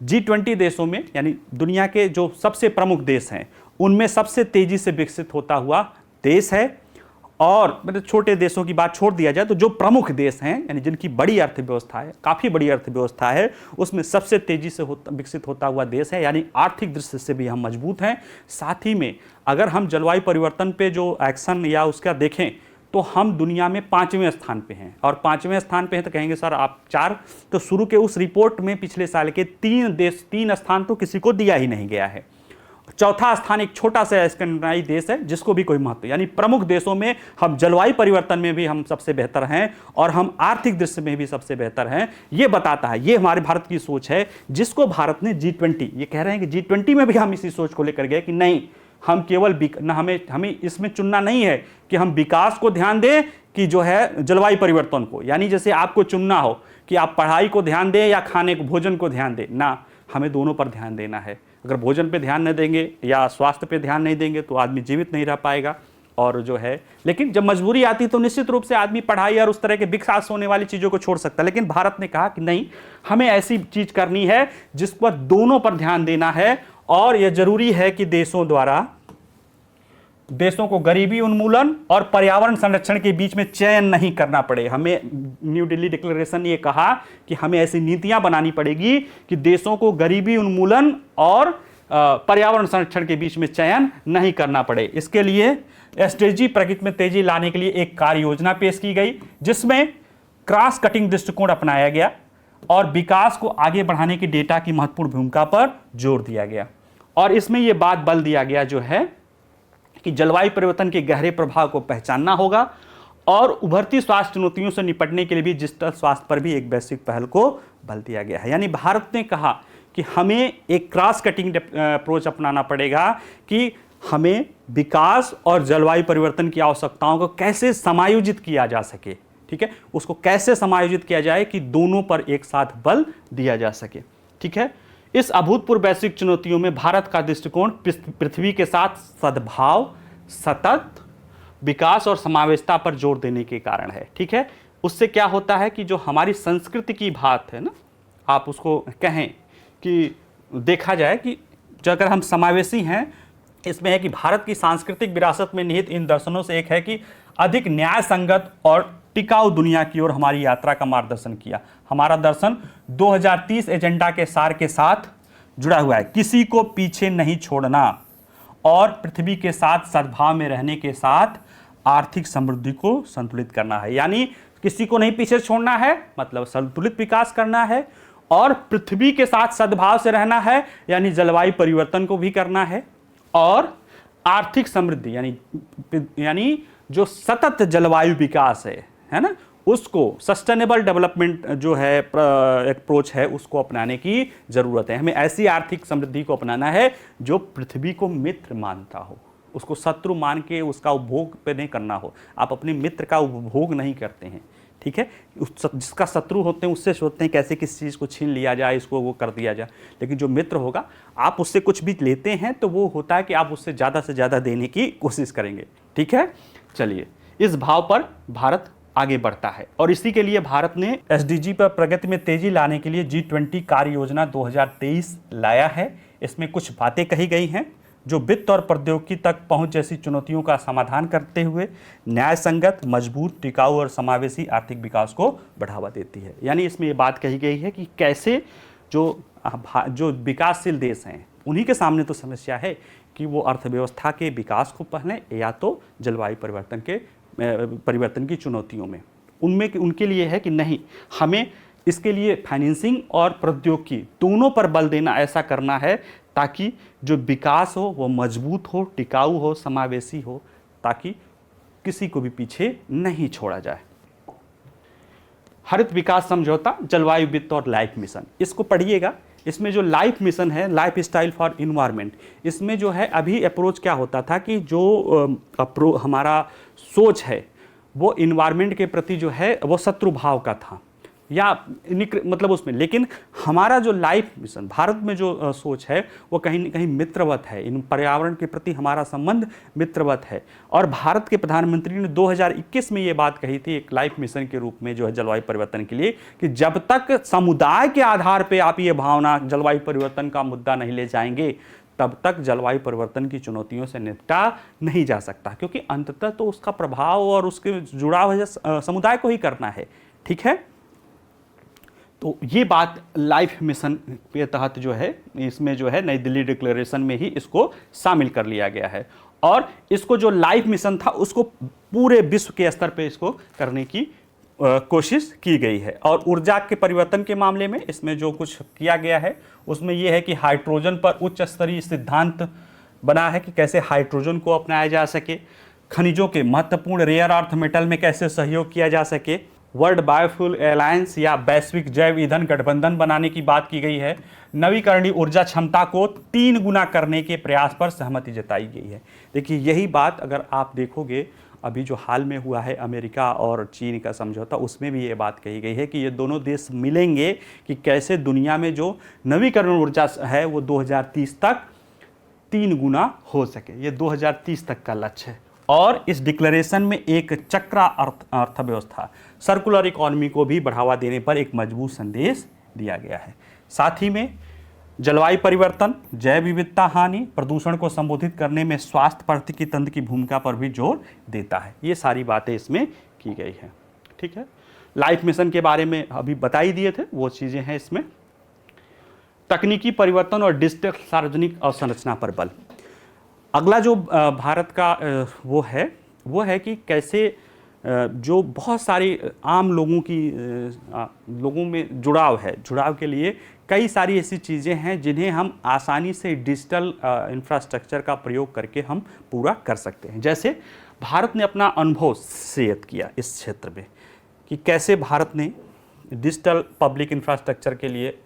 Speaker 1: G20 देशों में, यानी दुनिया के जो सबसे प्रमुख देश हैं उनमें सबसे तेजी से विकसित होता हुआ देश है। और मतलब छोटे देशों की बात छोड़ दिया जाए तो जो प्रमुख देश हैं, यानी जिनकी बड़ी अर्थव्यवस्था है, काफ़ी बड़ी अर्थव्यवस्था है, उसमें सबसे तेजी से विकसित होता हुआ देश है। यानी आर्थिक दृष्टि से भी हम मजबूत हैं। साथ ही में अगर हम जलवायु परिवर्तन पे जो एक्शन या उसका देखें तो हम दुनिया में 5वें स्थान पे हैं। और 5वें स्थान पे हैं तो कहेंगे सर आप 4, तो शुरू के उस रिपोर्ट में पिछले साल के 3 स्थान तो किसी को दिया ही नहीं गया है। चौथा स्थान एक छोटा सा स्कैंडिनेवियाई देश है जिसको भी कोई महत्व, यानी प्रमुख देशों में हम जलवायु परिवर्तन में भी हम सबसे बेहतर हैं और हम आर्थिक दृष्टि में भी सबसे बेहतर हैं। ये बताता है, ये हमारे भारत की सोच है जिसको भारत ने G20, ये कह रहे हैं कि G20 में भी हम इसी सोच को लेकर गए कि नहीं, हम केवल हमें इसमें चुनना नहीं है कि हम विकास को ध्यान दें कि जो है जलवायु परिवर्तन को। यानी जैसे आपको चुनना हो कि आप पढ़ाई को ध्यान दें या खाने को, भोजन को ध्यान दें, ना, हमें दोनों पर ध्यान देना है। अगर भोजन पे ध्यान नहीं देंगे या स्वास्थ्य पे ध्यान नहीं देंगे तो आदमी जीवित नहीं रह पाएगा। और जो है, लेकिन जब मजबूरी आती तो निश्चित रूप से आदमी पढ़ाई और उस तरह के विकास होने वाली चीज़ों को छोड़ सकता है। लेकिन भारत ने कहा कि नहीं, हमें ऐसी चीज़ करनी है जिस पर दोनों पर ध्यान देना है। और यह जरूरी है कि देशों को गरीबी उन्मूलन और पर्यावरण संरक्षण के बीच में चयन नहीं करना पड़े। हमें न्यू दिल्ली डिक्लेरेशन ने यह कहा कि हमें ऐसी नीतियां बनानी पड़ेगी कि देशों को गरीबी उन्मूलन और पर्यावरण संरक्षण के बीच में चयन नहीं करना पड़े। इसके लिए एसडीजी प्रगति में तेजी लाने के लिए एक कार्य योजना पेश की गई जिसमें क्रॉस कटिंग दृष्टिकोण अपनाया गया। और विकास को आगे बढ़ाने की डेटा की महत्वपूर्ण भूमिका पर जोर दिया गया। और इसमें यह बात बल दिया गया जो है कि जलवायु परिवर्तन के गहरे प्रभाव को पहचानना होगा और उभरती स्वास्थ्य चुनौतियों से निपटने के लिए भी डिजिटल स्वास्थ्य पर भी एक वैश्विक पहल को बल दिया गया है। यानी भारत ने कहा कि हमें एक क्रॉस कटिंग अप्रोच अपनाना पड़ेगा कि हमें विकास और जलवायु परिवर्तन की आवश्यकताओं को कैसे समायोजित किया जा सके, ठीक है, उसको कैसे समायोजित किया जाए कि दोनों पर एक साथ बल दिया जा सके, ठीक है। इस अभूतपूर्व वैश्विक चुनौतियों में भारत का दृष्टिकोण पृथ्वी के साथ सद्भाव, सतत विकास और समावेशिता पर जोर देने के कारण है, ठीक है। उससे क्या होता है कि जो हमारी संस्कृति की बात है ना, आप उसको कहें कि देखा जाए कि जो अगर हम समावेशी हैं, इसमें है कि भारत की सांस्कृतिक विरासत में निहित इन दर्शनों से एक है कि अधिक न्याय संगत और टिकाऊ दुनिया की ओर हमारी यात्रा का मार्गदर्शन किया। हमारा दर्शन 2030 एजेंडा के सार के साथ जुड़ा हुआ है, किसी को पीछे नहीं छोड़ना और पृथ्वी के साथ सद्भाव में रहने के साथ आर्थिक समृद्धि को संतुलित करना है। यानी किसी को नहीं पीछे छोड़ना है, मतलब संतुलित विकास करना है, और पृथ्वी के साथ सद्भाव से रहना है, यानी जलवायु परिवर्तन को भी करना है, और आर्थिक समृद्धि यानी जो सतत जलवायु विकास है ना, उसको सस्टेनेबल डेवलपमेंट जो है अप्रोच है, उसको अपनाने की जरूरत है। हमें ऐसी आर्थिक समृद्धि को अपनाना है जो पृथ्वी को मित्र मानता हो, उसको शत्रु मान के उसका उपभोग पे नहीं करना हो। आप अपने मित्र का उपभोग नहीं करते हैं, ठीक है, जिसका शत्रु होते हैं उससे सोचते हैं कैसे किस चीज़ को छीन लिया जाए, इसको वो कर दिया जाए। लेकिन जो मित्र होगा, आप उससे कुछ भी लेते हैं तो वो होता है कि आप उससे ज़्यादा देने की कोशिश करेंगे, ठीक है। चलिए, इस भाव पर भारत आगे बढ़ता है और इसी के लिए भारत ने एसडीजी पर प्रगति में तेजी लाने के लिए G20 कार्य योजना 2023 लाया है। इसमें कुछ बातें कही गई हैं जो वित्त और प्रौद्योगिकी तक पहुंच जैसी चुनौतियों का समाधान करते हुए न्याय संगत, मजबूत, टिकाऊ और समावेशी आर्थिक विकास को बढ़ावा देती है। यानी इसमें ये बात कही गई है कि कैसे जो विकासशील देश हैं उन्हीं के सामने तो समस्या है कि वो अर्थव्यवस्था के विकास को पहले या तो जलवायु परिवर्तन की चुनौतियों में उनके लिए है कि नहीं, हमें इसके लिए फाइनेंसिंग और प्रौद्योगिकी दोनों पर बल देना, ऐसा करना है ताकि जो विकास हो वो मजबूत हो, टिकाऊ हो, समावेशी हो, ताकि किसी को भी पीछे नहीं छोड़ा जाए। हरित विकास समझौता, जलवायु वित्त और लाइफ मिशन, इसको पढ़िएगा। इसमें जो लाइफ मिशन है, लाइफ स्टाइल फॉर इन्वायरमेंट, इसमें जो है अभी अप्रोच क्या होता था कि जो हमारा सोच है वो इन्वायरमेंट के प्रति जो है वो शत्रु भाव का था या मतलब उसमें, लेकिन हमारा जो लाइफ मिशन भारत में जो सोच है वो कहीं न कहीं मित्रवत है। इन पर्यावरण के प्रति हमारा संबंध मित्रवत है। और भारत के प्रधानमंत्री ने 2021 में ये बात कही थी एक लाइफ मिशन के रूप में जो है जलवायु परिवर्तन के लिए, कि जब तक समुदाय के आधार पर आप ये भावना जलवायु परिवर्तन का मुद्दा नहीं ले जाएंगे तब तक जलवायु परिवर्तन की चुनौतियों से निपटा नहीं जा सकता, क्योंकि अंततः तो उसका प्रभाव और उसके जुड़ाव है समुदाय को ही करना है, ठीक है। तो ये बात लाइफ मिशन के तहत जो है इसमें जो है नई दिल्ली डिक्लेरेशन में ही इसको शामिल कर लिया गया है और इसको जो लाइफ मिशन था उसको पूरे विश्व के स्तर पे इसको करने की कोशिश की गई है। और ऊर्जा के परिवर्तन के मामले में इसमें जो कुछ किया गया है उसमें यह है कि हाइड्रोजन पर उच्च स्तरीय सिद्धांत बना है कि कैसे हाइड्रोजन को अपनाया जा सके, खनिजों के महत्वपूर्ण रेयर अर्थ मेटल में कैसे सहयोग किया जा सके, वर्ल्ड बायोफ्यूल अलायंस या वैश्विक जैव ईंधन गठबंधन बनाने की बात की गई है, नवीकरणीय ऊर्जा क्षमता को 3 गुना करने के प्रयास पर सहमति जताई गई है। देखिए यही बात अगर आप देखोगे अभी जो हाल में हुआ है अमेरिका और चीन का समझौता, उसमें भी ये बात कही गई है कि ये दोनों देश मिलेंगे कि कैसे दुनिया में जो नवीकरण ऊर्जा है वो 2030 तक 3 गुना हो सके। ये 2030 तक का लक्ष्य है। और इस डिक्लेरेशन में एक चक्रा अर्थव्यवस्था, सर्कुलर इकोनॉमी को भी बढ़ावा देने पर एक मजबूत संदेश दिया गया है। साथ ही में जलवायु परिवर्तन, जैव विविधता हानि, प्रदूषण को संबोधित करने में स्वास्थ्य पारिस्थितिकी तंत्र की भूमिका पर भी जोर देता है। ये सारी बातें इसमें की गई हैं, ठीक है। लाइफ मिशन के बारे में अभी बता ही दिए थे, वो चीज़ें हैं इसमें। तकनीकी परिवर्तन और डिजिटल सार्वजनिक अवसंरचना पर बल। अगला जो भारत का वो है कि कैसे जो बहुत सारी आम लोगों की लोगों में जुड़ाव है, जुड़ाव के लिए कई सारी ऐसी चीज़ें हैं जिन्हें हम आसानी से डिजिटल इंफ्रास्ट्रक्चर का प्रयोग करके हम पूरा कर सकते हैं। जैसे भारत ने अपना अनुभव शेयर किया इस क्षेत्र में कि कैसे भारत ने डिजिटल पब्लिक इंफ्रास्ट्रक्चर के लिए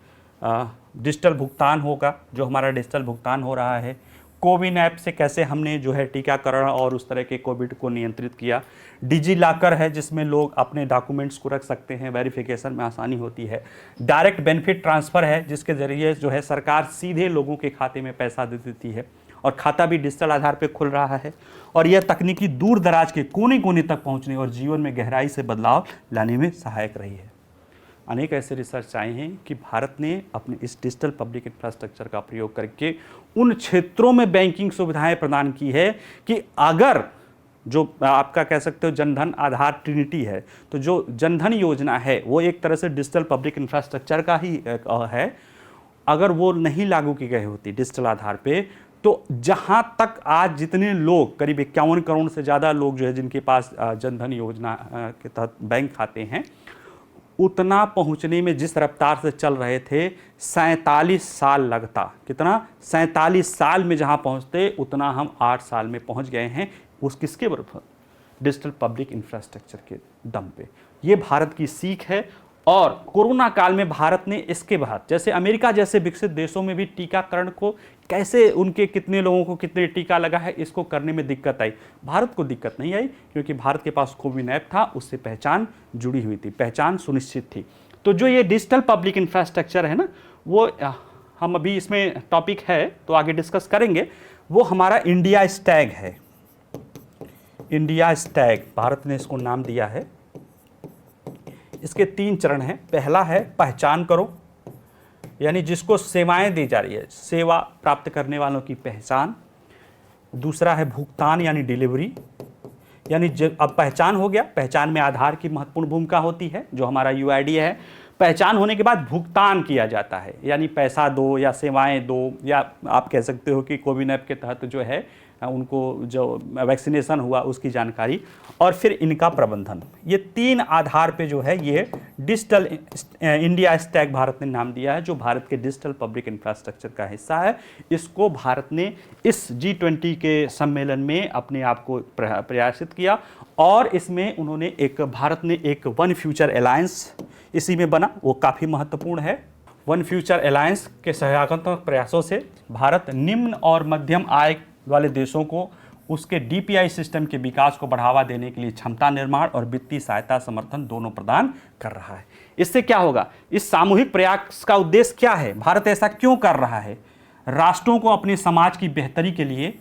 Speaker 1: डिजिटल भुगतान होगा, जो हमारा डिजिटल भुगतान हो रहा है, कोविन ऐप से कैसे हमने जो है टीकाकरण और उस तरह के कोविड को नियंत्रित किया, डिजी लॉकर है जिसमें लोग अपने डॉक्यूमेंट्स को रख सकते हैं, वेरिफिकेशन में आसानी होती है, डायरेक्ट बेनिफिट ट्रांसफ़र है जिसके ज़रिए जो है सरकार सीधे लोगों के खाते में पैसा दे देती है और खाता भी डिजिटल आधार पर खुल रहा है। और यह तकनीकी दूर दराज के कोने कोने तक पहुँचने और जीवन में गहराई से बदलाव लाने में सहायक रही है। अनेक ऐसे रिसर्च आए हैं कि भारत ने अपने इस डिजिटल पब्लिक इंफ्रास्ट्रक्चर का प्रयोग करके उन क्षेत्रों में बैंकिंग सुविधाएं प्रदान की है कि अगर जो आपका कह सकते हो जनधन आधार ट्रिनिटी है, तो जो जनधन योजना है वो एक तरह से डिजिटल पब्लिक इंफ्रास्ट्रक्चर का ही है। अगर वो नहीं लागू की गई होती डिजिटल आधार पे, तो जहाँ तक आज जितने लोग, करीब 51 करोड़ से ज़्यादा लोग जो है जिनके पास जनधन योजना के तहत बैंक खाते हैं, उतना पहुंचने में जिस रफ्तार से चल रहे थे 47 साल लगता। कितना? 47 साल में जहां पहुंचते उतना हम 8 साल में पहुंच गए हैं। उस किसके बराबर? डिजिटल पब्लिक इंफ्रास्ट्रक्चर के दम पे। ये भारत की सीख है। और कोरोना काल में भारत ने इसके बाद, जैसे अमेरिका जैसे विकसित देशों में भी टीकाकरण को कैसे, उनके कितने लोगों को कितने टीका लगा है, इसको करने में दिक्कत आई। भारत को दिक्कत नहीं आई क्योंकि भारत के पास कोविन ऐप था, उससे पहचान जुड़ी हुई थी, पहचान सुनिश्चित थी। तो जो ये डिजिटल पब्लिक इंफ्रास्ट्रक्चर है ना, वो हम अभी इसमें टॉपिक है तो आगे डिस्कस करेंगे। वो हमारा इंडिया स्टैग है। इंडिया स्टैग भारत ने इसको नाम दिया है। इसके 3 चरण हैं। पहला है पहचान करो, यानी जिसको सेवाएं दी जा रही है, सेवा प्राप्त करने वालों की पहचान। दूसरा है भुगतान यानी डिलीवरी, यानी अब पहचान हो गया, पहचान में आधार की महत्वपूर्ण भूमिका होती है, जो हमारा यूआईडी है। पहचान होने के बाद भुगतान किया जाता है, यानी पैसा दो या सेवाएं दो, या आप कह सकते हो कि कोविन ऐप के तहत जो है उनको जो वैक्सीनेशन हुआ उसकी जानकारी, और फिर इनका प्रबंधन। ये 3 आधार पे जो है ये डिजिटल इंडिया स्टैग भारत ने नाम दिया है, जो भारत के डिजिटल पब्लिक इंफ्रास्ट्रक्चर का हिस्सा है। इसको भारत ने इस G20 के सम्मेलन में अपने आप को प्रयासित किया और इसमें उन्होंने भारत ने एक वन फ्यूचर अलायंस इसी में बना, वो काफ़ी महत्वपूर्ण है। वन फ्यूचर अलायंस के सहयोगात्मक प्रयासों से भारत निम्न और मध्यम आय वाले देशों को उसके डीपीआई सिस्टम के विकास को बढ़ावा देने के लिए क्षमता निर्माण और वित्तीय सहायता समर्थन दोनों प्रदान कर रहा है। इससे क्या होगा? इस सामूहिक प्रयास का उद्देश्य क्या है? भारत ऐसा क्यों कर रहा है? राष्ट्रों को अपने समाज की बेहतरी के लिए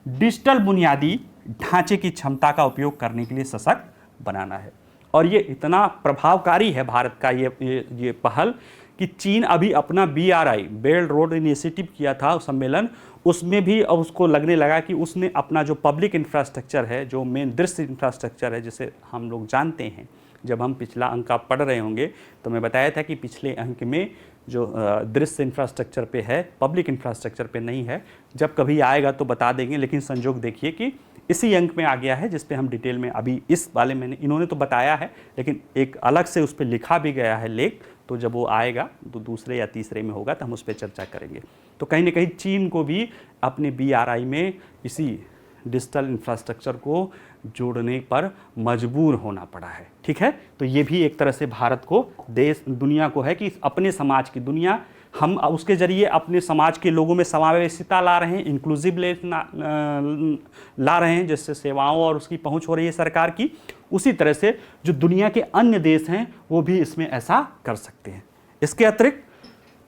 Speaker 1: डिजिटल बुनियादी ढांचे की क्षमता का उपयोग करने के लिए सशक्त बनाना है। और ये इतना प्रभावकारी है भारत का ये पहल कि चीन अभी अपना BRI बेल्ट रोड इनिशिएटिव किया था सम्मेलन, उसमें भी अब उसको लगने लगा कि उसने अपना जो पब्लिक इंफ्रास्ट्रक्चर है, जो मेन दृश्य इंफ्रास्ट्रक्चर है, जिसे हम लोग जानते हैं। जब हम पिछला अंक आप पढ़ रहे होंगे तो मैं बताया था कि पिछले अंक में जो दृश्य इंफ्रास्ट्रक्चर पे है, पब्लिक इंफ्रास्ट्रक्चर पे नहीं है। जब कभी आएगा तो बता देंगे, लेकिन संजोग देखिए कि इसी अंक में आ गया है, जिस पे हम डिटेल में अभी इस वाले में इन्होंने तो बताया है, लेकिन एक अलग से उस पर लिखा भी गया है लेख। तो जब वो आएगा तो दूसरे या तीसरे में होगा तो हम उस पर चर्चा करेंगे। तो कहीं ना कहीं चीन को भी अपने BRI में इसी डिजिटल इंफ्रास्ट्रक्चर को जोड़ने पर मजबूर होना पड़ा है। ठीक है, तो ये भी एक तरह से भारत को, देश दुनिया को है कि अपने समाज की दुनिया, हम उसके जरिए अपने समाज के लोगों में समावेशिता ला रहे हैं, इंक्लूसिव ला रहे हैं, जिससे सेवाओं और उसकी पहुंच हो रही है सरकार की। उसी तरह से जो दुनिया के अन्य देश हैं वो भी इसमें ऐसा कर सकते हैं। इसके अतिरिक्त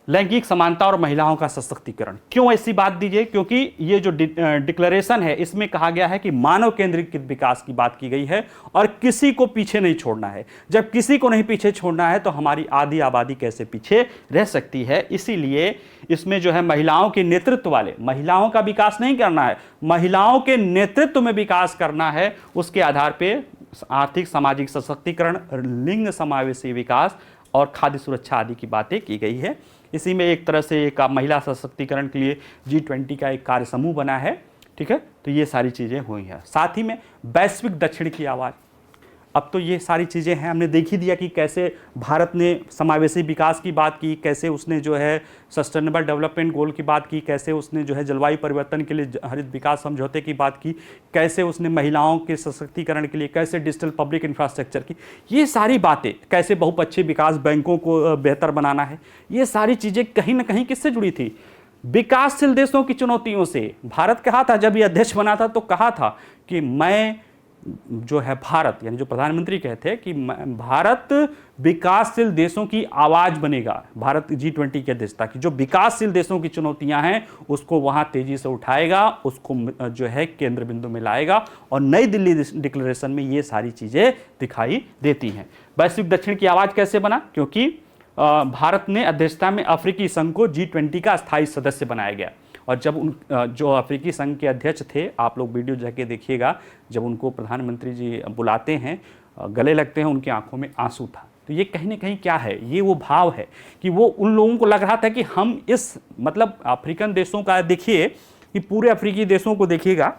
Speaker 1: लैंगिक समानता और महिलाओं का सशक्तिकरण। क्यों ऐसी बात दीजिए? क्योंकि ये जो डिक्लेरेशन है इसमें कहा गया है कि मानव केंद्रित विकास की बात की गई है और किसी को पीछे नहीं छोड़ना है। जब किसी को नहीं पीछे छोड़ना है तो हमारी आधी आबादी कैसे पीछे रह सकती है? इसीलिए इसमें जो है महिलाओं के नेतृत्व वाले, महिलाओं का विकास नहीं करना है, महिलाओं के नेतृत्व में विकास करना है। उसके आधार पर आर्थिक सामाजिक सशक्तिकरण, लिंग समावेशी विकास और खाद्य सुरक्षा आदि की बातें की गई है। इसी में एक तरह से एक महिला सशक्तिकरण के लिए G20 का एक कार्य समूह बना है। ठीक है, तो ये सारी चीज़ें हुई हैं। साथ ही में वैश्विक दक्षिण की आवाज़, अब तो ये सारी चीज़ें हैं, हमने देख ही दिया कि कैसे भारत ने समावेशी विकास की बात की, कैसे उसने जो है सस्टेनेबल डेवलपमेंट गोल की बात की, कैसे उसने जो है जलवायु परिवर्तन के लिए हरित विकास समझौते की बात की, कैसे उसने महिलाओं के सशक्तिकरण के लिए, कैसे डिजिटल पब्लिक इंफ्रास्ट्रक्चर की, ये सारी बातें, कैसे बहुपक्षीय विकास बैंकों को बेहतर बनाना है, ये सारी चीज़ें कहीं ना कहीं किससे जुड़ी थी? विकासशील देशों की चुनौतियों से। भारत कहा था जब ये अध्यक्ष बना था तो कहा था कि मैं जो है भारत, यानी जो प्रधानमंत्री कहते हैं कि भारत विकासशील देशों की आवाज बनेगा। भारत G20 की अध्यक्षता की जो विकासशील देशों की चुनौतियां हैं उसको वहां तेजी से उठाएगा, उसको जो है केंद्र बिंदु में लाएगा, और नई दिल्ली डिक्लेरेशन में ये सारी चीजें दिखाई देती हैं। वैश्विक दक्षिण की आवाज कैसे बना? क्योंकि भारत ने अध्यक्षता में अफ्रीकी संघ को G20 का स्थायी सदस्य बनाया गया, और जब जो अफ्रीकी संघ के अध्यक्ष थे, आप लोग वीडियो जाके देखिएगा, जब उनको प्रधानमंत्री जी बुलाते हैं, गले लगते हैं, उनकी आंखों में आंसू था। तो ये कहीं ना कहीं क्या है? ये वो भाव है कि वो उन लोगों को लग रहा था कि हम इस मतलब अफ्रीकन देशों का, देखिए कि पूरे अफ्रीकी देशों को देखिएगा,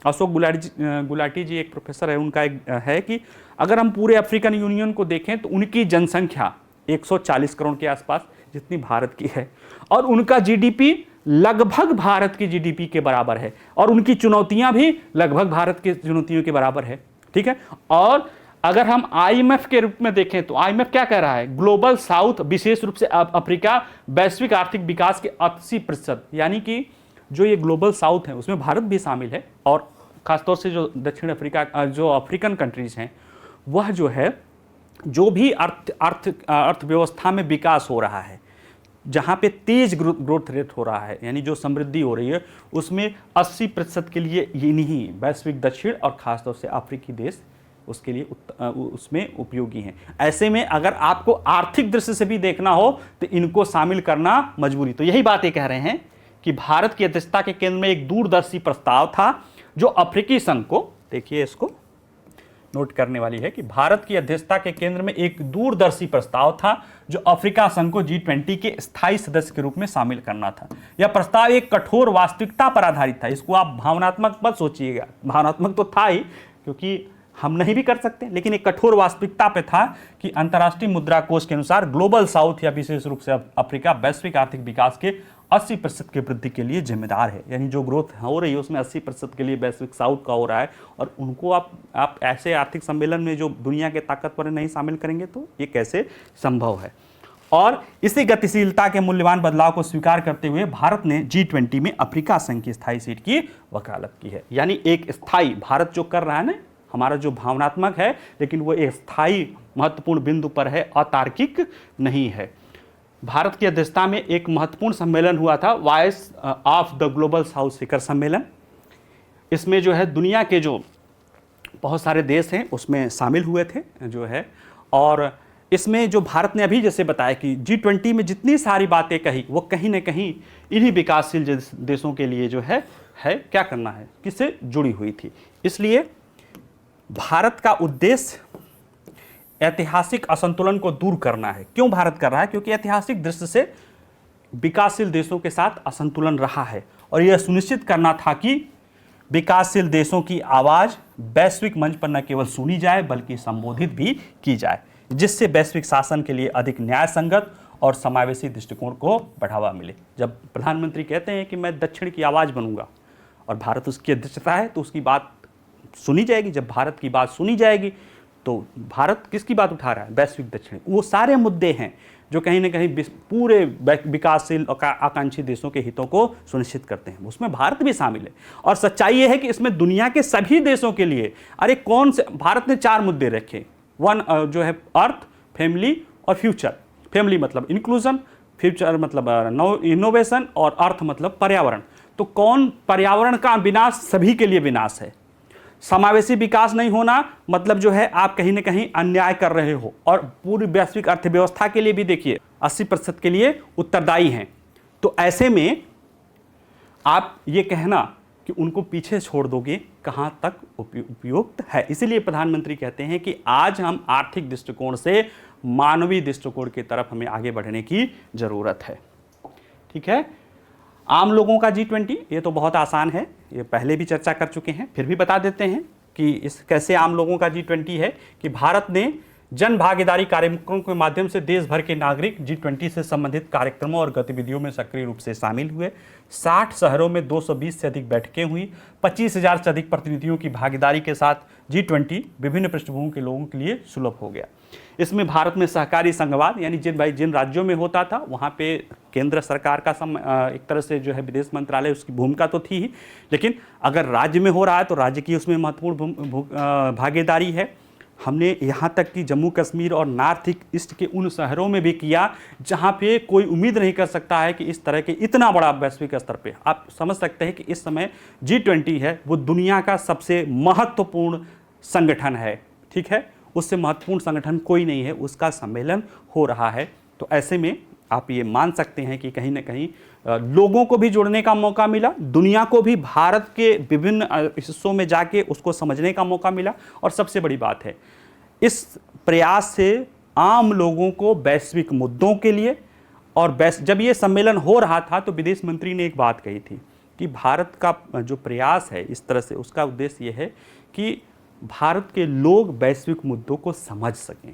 Speaker 1: अशोक गुलाटी जी एक प्रोफेसर है, उनका एक है कि अगर हम पूरे अफ्रीकन यूनियन को देखें तो उनकी जनसंख्या 140 करोड़ के आसपास जितनी भारत की है, और उनका जीडीपी लगभग भारत की जीडीपी के बराबर है, और उनकी चुनौतियां भी लगभग भारत की चुनौतियों के बराबर है। ठीक है। और अगर हम आईएमएफ के रूप में देखें तो आईएमएफ क्या कह रहा है? ग्लोबल साउथ, विशेष रूप से अफ्रीका, वैश्विक आर्थिक विकास के 80%, यानी कि जो ये ग्लोबल साउथ है उसमें भारत भी शामिल है, और खासतौर से जो दक्षिण अफ्रीका, जो अफ्रीकन कंट्रीज हैं, वह जो है जो भी अर्थव्यवस्था में विकास हो रहा है, जहाँ पे तेज ग्रोथ रेट हो रहा है, यानी जो समृद्धि हो रही है, उसमें 80% के लिए इन्हीं वैश्विक दक्षिण और खासतौर से अफ्रीकी देश उसके लिए उसमें उपयोगी हैं। ऐसे में अगर आपको आर्थिक दृष्टि से भी देखना हो तो इनको शामिल करना मजबूरी। तो यही बात ये कह रहे हैं कि भारत की अध्यक्षता के केंद्र में एक दूरदर्शी प्रस्ताव था जो अफ्रीकी संघ को, देखिए इसको नोट करने वाली है कि भारत की अध्यक्षता के केंद्र में एक दूरदर्शी प्रस्ताव था जो अफ्रीका संघ को G20 के स्थायी सदस्य के रूप में शामिल करना था। यह प्रस्ताव एक कठोर वास्तविकता पर आधारित था। इसको आप भावनात्मक मत सोचिएगा, भावनात्मक तो था ही क्योंकि हम नहीं भी कर सकते, लेकिन एक कठोर वास्तविकता पे था कि अंतर्राष्ट्रीय मुद्रा कोष के अनुसार ग्लोबल साउथ या विशेष रूप से अफ्रीका वैश्विक आर्थिक विकास के 80% की वृद्धि के लिए जिम्मेदार है। यानी जो ग्रोथ हो रही है उसमें 80% के लिए वैश्विक साउथ का हो रहा है, और उनको आप ऐसे आर्थिक सम्मेलन में जो दुनिया के ताकतवर नहीं शामिल करेंगे तो ये कैसे संभव है। और इसी गतिशीलता के मूल्यवान बदलाव को स्वीकार करते हुए भारत ने G20 में अफ्रीका संघ की स्थायी सीट की वकालत की है। यानी एक स्थायी, भारत जो कर रहा है ना, हमारा जो भावनात्मक है, लेकिन वो एक स्थायी महत्वपूर्ण बिंदु पर है, अतार्किक नहीं है। भारत की अध्यक्षता में एक महत्वपूर्ण सम्मेलन हुआ था, voice of the global south शिखर सम्मेलन। इसमें जो है दुनिया के जो बहुत सारे देश हैं उसमें शामिल हुए थे जो है, और इसमें जो भारत ने अभी जैसे बताया कि G20 में जितनी सारी बातें कही वो कहीं ना कहीं इन्हीं विकासशील देशों के लिए जो है क्या करना है, किससे जुड़ी हुई थी। इसलिए भारत का उद्देश्य ऐतिहासिक असंतुलन को दूर करना है। क्यों भारत कर रहा है? क्योंकि ऐतिहासिक दृष्टि से विकासशील देशों के साथ असंतुलन रहा है, और यह सुनिश्चित करना था कि विकासशील देशों की आवाज वैश्विक मंच पर न केवल सुनी जाए बल्कि संबोधित भी की जाए, जिससे वैश्विक शासन के लिए अधिक न्याय संगत और समावेशी दृष्टिकोण को बढ़ावा मिले। जब प्रधानमंत्री कहते हैं कि मैं दक्षिण की आवाज बनूंगा और भारत उसकी अध्यक्षता है तो उसकी बात सुनी जाएगी। जब भारत की बात सुनी जाएगी तो भारत किसकी बात उठा रहा है? वैश्विक दक्षिण। वो सारे मुद्दे हैं जो कहीं ना कहीं पूरे विकासशील आकांक्षी देशों के हितों को सुनिश्चित करते हैं, उसमें भारत भी शामिल है। और सच्चाई ये है कि इसमें दुनिया के सभी देशों के लिए, अरे कौन से, भारत ने 4 मुद्दे रखे, वन जो है अर्थ, फैमिली और फ्यूचर। फैमिली मतलब इंक्लूजन, फ्यूचर मतलब इनोवेशन, और अर्थ मतलब पर्यावरण। तो कौन पर्यावरण का विनाश सभी के लिए विनाश है। समावेशी विकास नहीं होना मतलब जो है आप कहीं ना कहीं अन्याय कर रहे हो, और पूरी वैश्विक अर्थव्यवस्था के लिए भी देखिए 80% के लिए उत्तरदायी हैं। तो ऐसे में आप ये कहना कि उनको पीछे छोड़ दोगे कहां तक उपयुक्त है। इसीलिए प्रधानमंत्री कहते हैं कि आज हम आर्थिक दृष्टिकोण से मानवीय दृष्टिकोण की तरफ हमें आगे बढ़ने की जरूरत है। ठीक है। आम लोगों का G20 ये तो बहुत आसान है, ये पहले भी चर्चा कर चुके हैं, फिर भी बता देते हैं कि इस कैसे आम लोगों का G20 है कि भारत ने जन भागीदारी कार्यक्रमों के माध्यम से देश भर के नागरिक G20 से संबंधित कार्यक्रमों और गतिविधियों में सक्रिय रूप से शामिल हुए। 60 शहरों में 220 से अधिक बैठकें हुई। 25,000 से अधिक प्रतिनिधियों की भागीदारी के साथ G20 विभिन्न पृष्ठभूमि के लोगों के लिए सुलभ हो गया। इसमें भारत में सहकारी संघवाद यानी जिन राज्यों में होता था वहाँ पे केंद्र सरकार का एक तरह से जो है विदेश मंत्रालय उसकी भूमिका तो थी ही, लेकिन अगर राज्य में हो रहा है तो राज्य की उसमें महत्वपूर्ण भागीदारी है। हमने यहाँ तक कि जम्मू कश्मीर और नॉर्थ ईस्ट के उन शहरों में भी किया जहाँ पे कोई उम्मीद नहीं कर सकता है कि इस तरह के इतना बड़ा वैश्विक स्तर पे आप समझ सकते हैं कि इस समय G20 है वो दुनिया का सबसे महत्वपूर्ण संगठन है। ठीक है, उससे महत्वपूर्ण संगठन कोई नहीं है, उसका सम्मेलन हो रहा है। तो ऐसे में आप ये मान सकते हैं कि कहीं ना कहीं लोगों को भी जुड़ने का मौका मिला, दुनिया को भी भारत के विभिन्न हिस्सों में जाके उसको समझने का मौका मिला। और सबसे बड़ी बात है इस प्रयास से आम लोगों को वैश्विक मुद्दों के लिए और जब ये सम्मेलन हो रहा था तो विदेश मंत्री ने एक बात कही थी कि भारत का जो प्रयास है इस तरह से उसका उद्देश्य ये है कि भारत के लोग वैश्विक मुद्दों को समझ सकें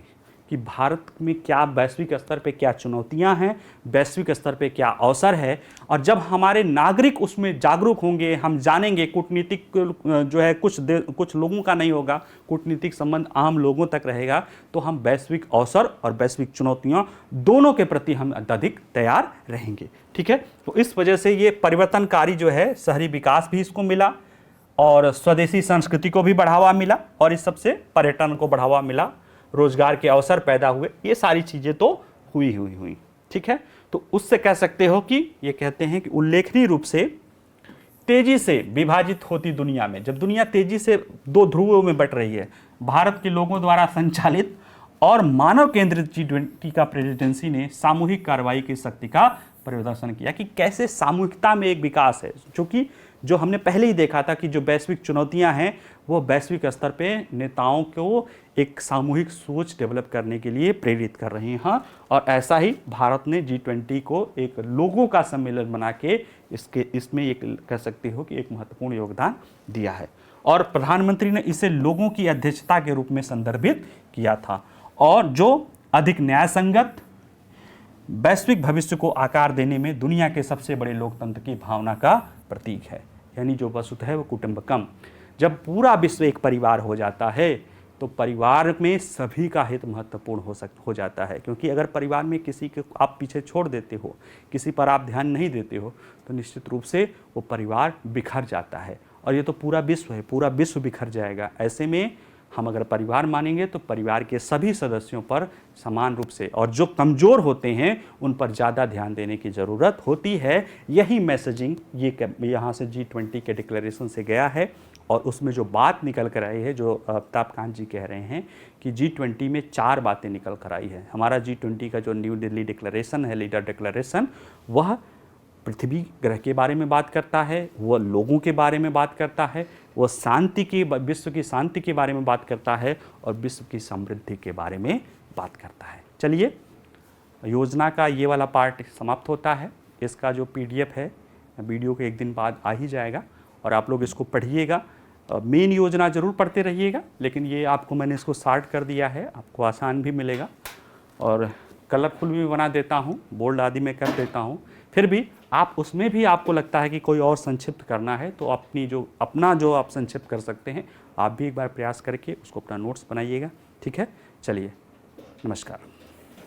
Speaker 1: कि भारत में क्या वैश्विक स्तर पे क्या चुनौतियां हैं, वैश्विक स्तर पे क्या अवसर है। और जब हमारे नागरिक उसमें जागरूक होंगे, हम जानेंगे, कूटनीतिक जो है कुछ लोगों का नहीं होगा, कूटनीतिक संबंध आम लोगों तक रहेगा, तो हम वैश्विक अवसर और वैश्विक चुनौतियां दोनों के प्रति हम अत्यधिक तैयार रहेंगे। ठीक है, तो इस वजह से ये परिवर्तनकारी जो है शहरी विकास भी इसको मिला और स्वदेशी संस्कृति को भी बढ़ावा मिला और इस सबसे पर्यटन को बढ़ावा मिला, रोजगार के अवसर पैदा हुए, ये सारी चीजें तो हुई। ठीक है, तो उससे कह सकते हो कि ये कहते हैं कि उल्लेखनीय रूप से तेजी से विभाजित होती दुनिया में, जब दुनिया तेजी से दो ध्रुवों में बट रही है, भारत के लोगों द्वारा संचालित और मानव केंद्रित G20 का प्रेसिडेंसी ने सामूहिक कार्रवाई की शक्ति का प्रदर्शन किया कि कैसे सामूहिकता में एक विकास है, जो हमने पहले ही देखा था कि जो वैश्विक चुनौतियां हैं वो वैश्विक स्तर पे नेताओं को एक सामूहिक सोच डेवलप करने के लिए प्रेरित कर रही हैं। और ऐसा ही भारत ने G20 को एक लोगों का सम्मेलन बना के इसमें एक कह सकते हो कि एक महत्वपूर्ण योगदान दिया है। और प्रधानमंत्री ने इसे लोगों की अध्यक्षता के रूप में संदर्भित किया था और जो अधिक न्याय संगत वैश्विक भविष्य को आकार देने में दुनिया के सबसे बड़े लोकतंत्र की भावना का प्रतीक है। यानी जो वसुधैव कुटुंबकम, जब पूरा विश्व एक परिवार हो जाता है तो परिवार में सभी का हित महत्वपूर्ण हो जाता है। क्योंकि अगर परिवार में किसी को आप पीछे छोड़ देते हो, किसी पर आप ध्यान नहीं देते हो, तो निश्चित रूप से वो परिवार बिखर जाता है। और ये तो पूरा विश्व है, पूरा विश्व बिखर जाएगा। ऐसे में हम अगर परिवार मानेंगे तो परिवार के सभी सदस्यों पर समान रूप से और जो कमज़ोर होते हैं उन पर ज़्यादा ध्यान देने की ज़रूरत होती है। यही मैसेजिंग ये यहाँ से G20 के डिक्लेरेशन से गया है। और उसमें जो बात निकल कर आई है, जो अमिताभ कांत जी कह रहे हैं कि G20 में 4 बातें निकल कर आई है। हमारा G20 का जो न्यू दिल्ली डिक्लेरेशन है, लीडर डिक्लेरेशन, वह पृथ्वी ग्रह के बारे में बात करता है, वह लोगों के बारे में बात करता है, वह शांति की, विश्व की शांति के बारे में बात करता है और विश्व की समृद्धि के बारे में बात करता है। चलिए, योजना का ये वाला पार्ट समाप्त होता है। इसका जो PDF है वीडियो के एक दिन बाद आ ही जाएगा और आप लोग इसको पढ़िएगा। मेन योजना ज़रूर पढ़ते रहिएगा, लेकिन ये आपको मैंने इसको शार्ट कर दिया है, आपको आसान भी मिलेगा और कलरफुल भी बना देता हूँ, बोल्ड आदि में कर देता हूँ। फिर भी आप उसमें भी आपको लगता है कि कोई और संक्षिप्त करना है तो अपना जो आप संक्षिप्त कर सकते हैं, आप भी एक बार प्रयास करके उसको अपना नोट्स बनाइएगा। ठीक है, चलिए, नमस्कार।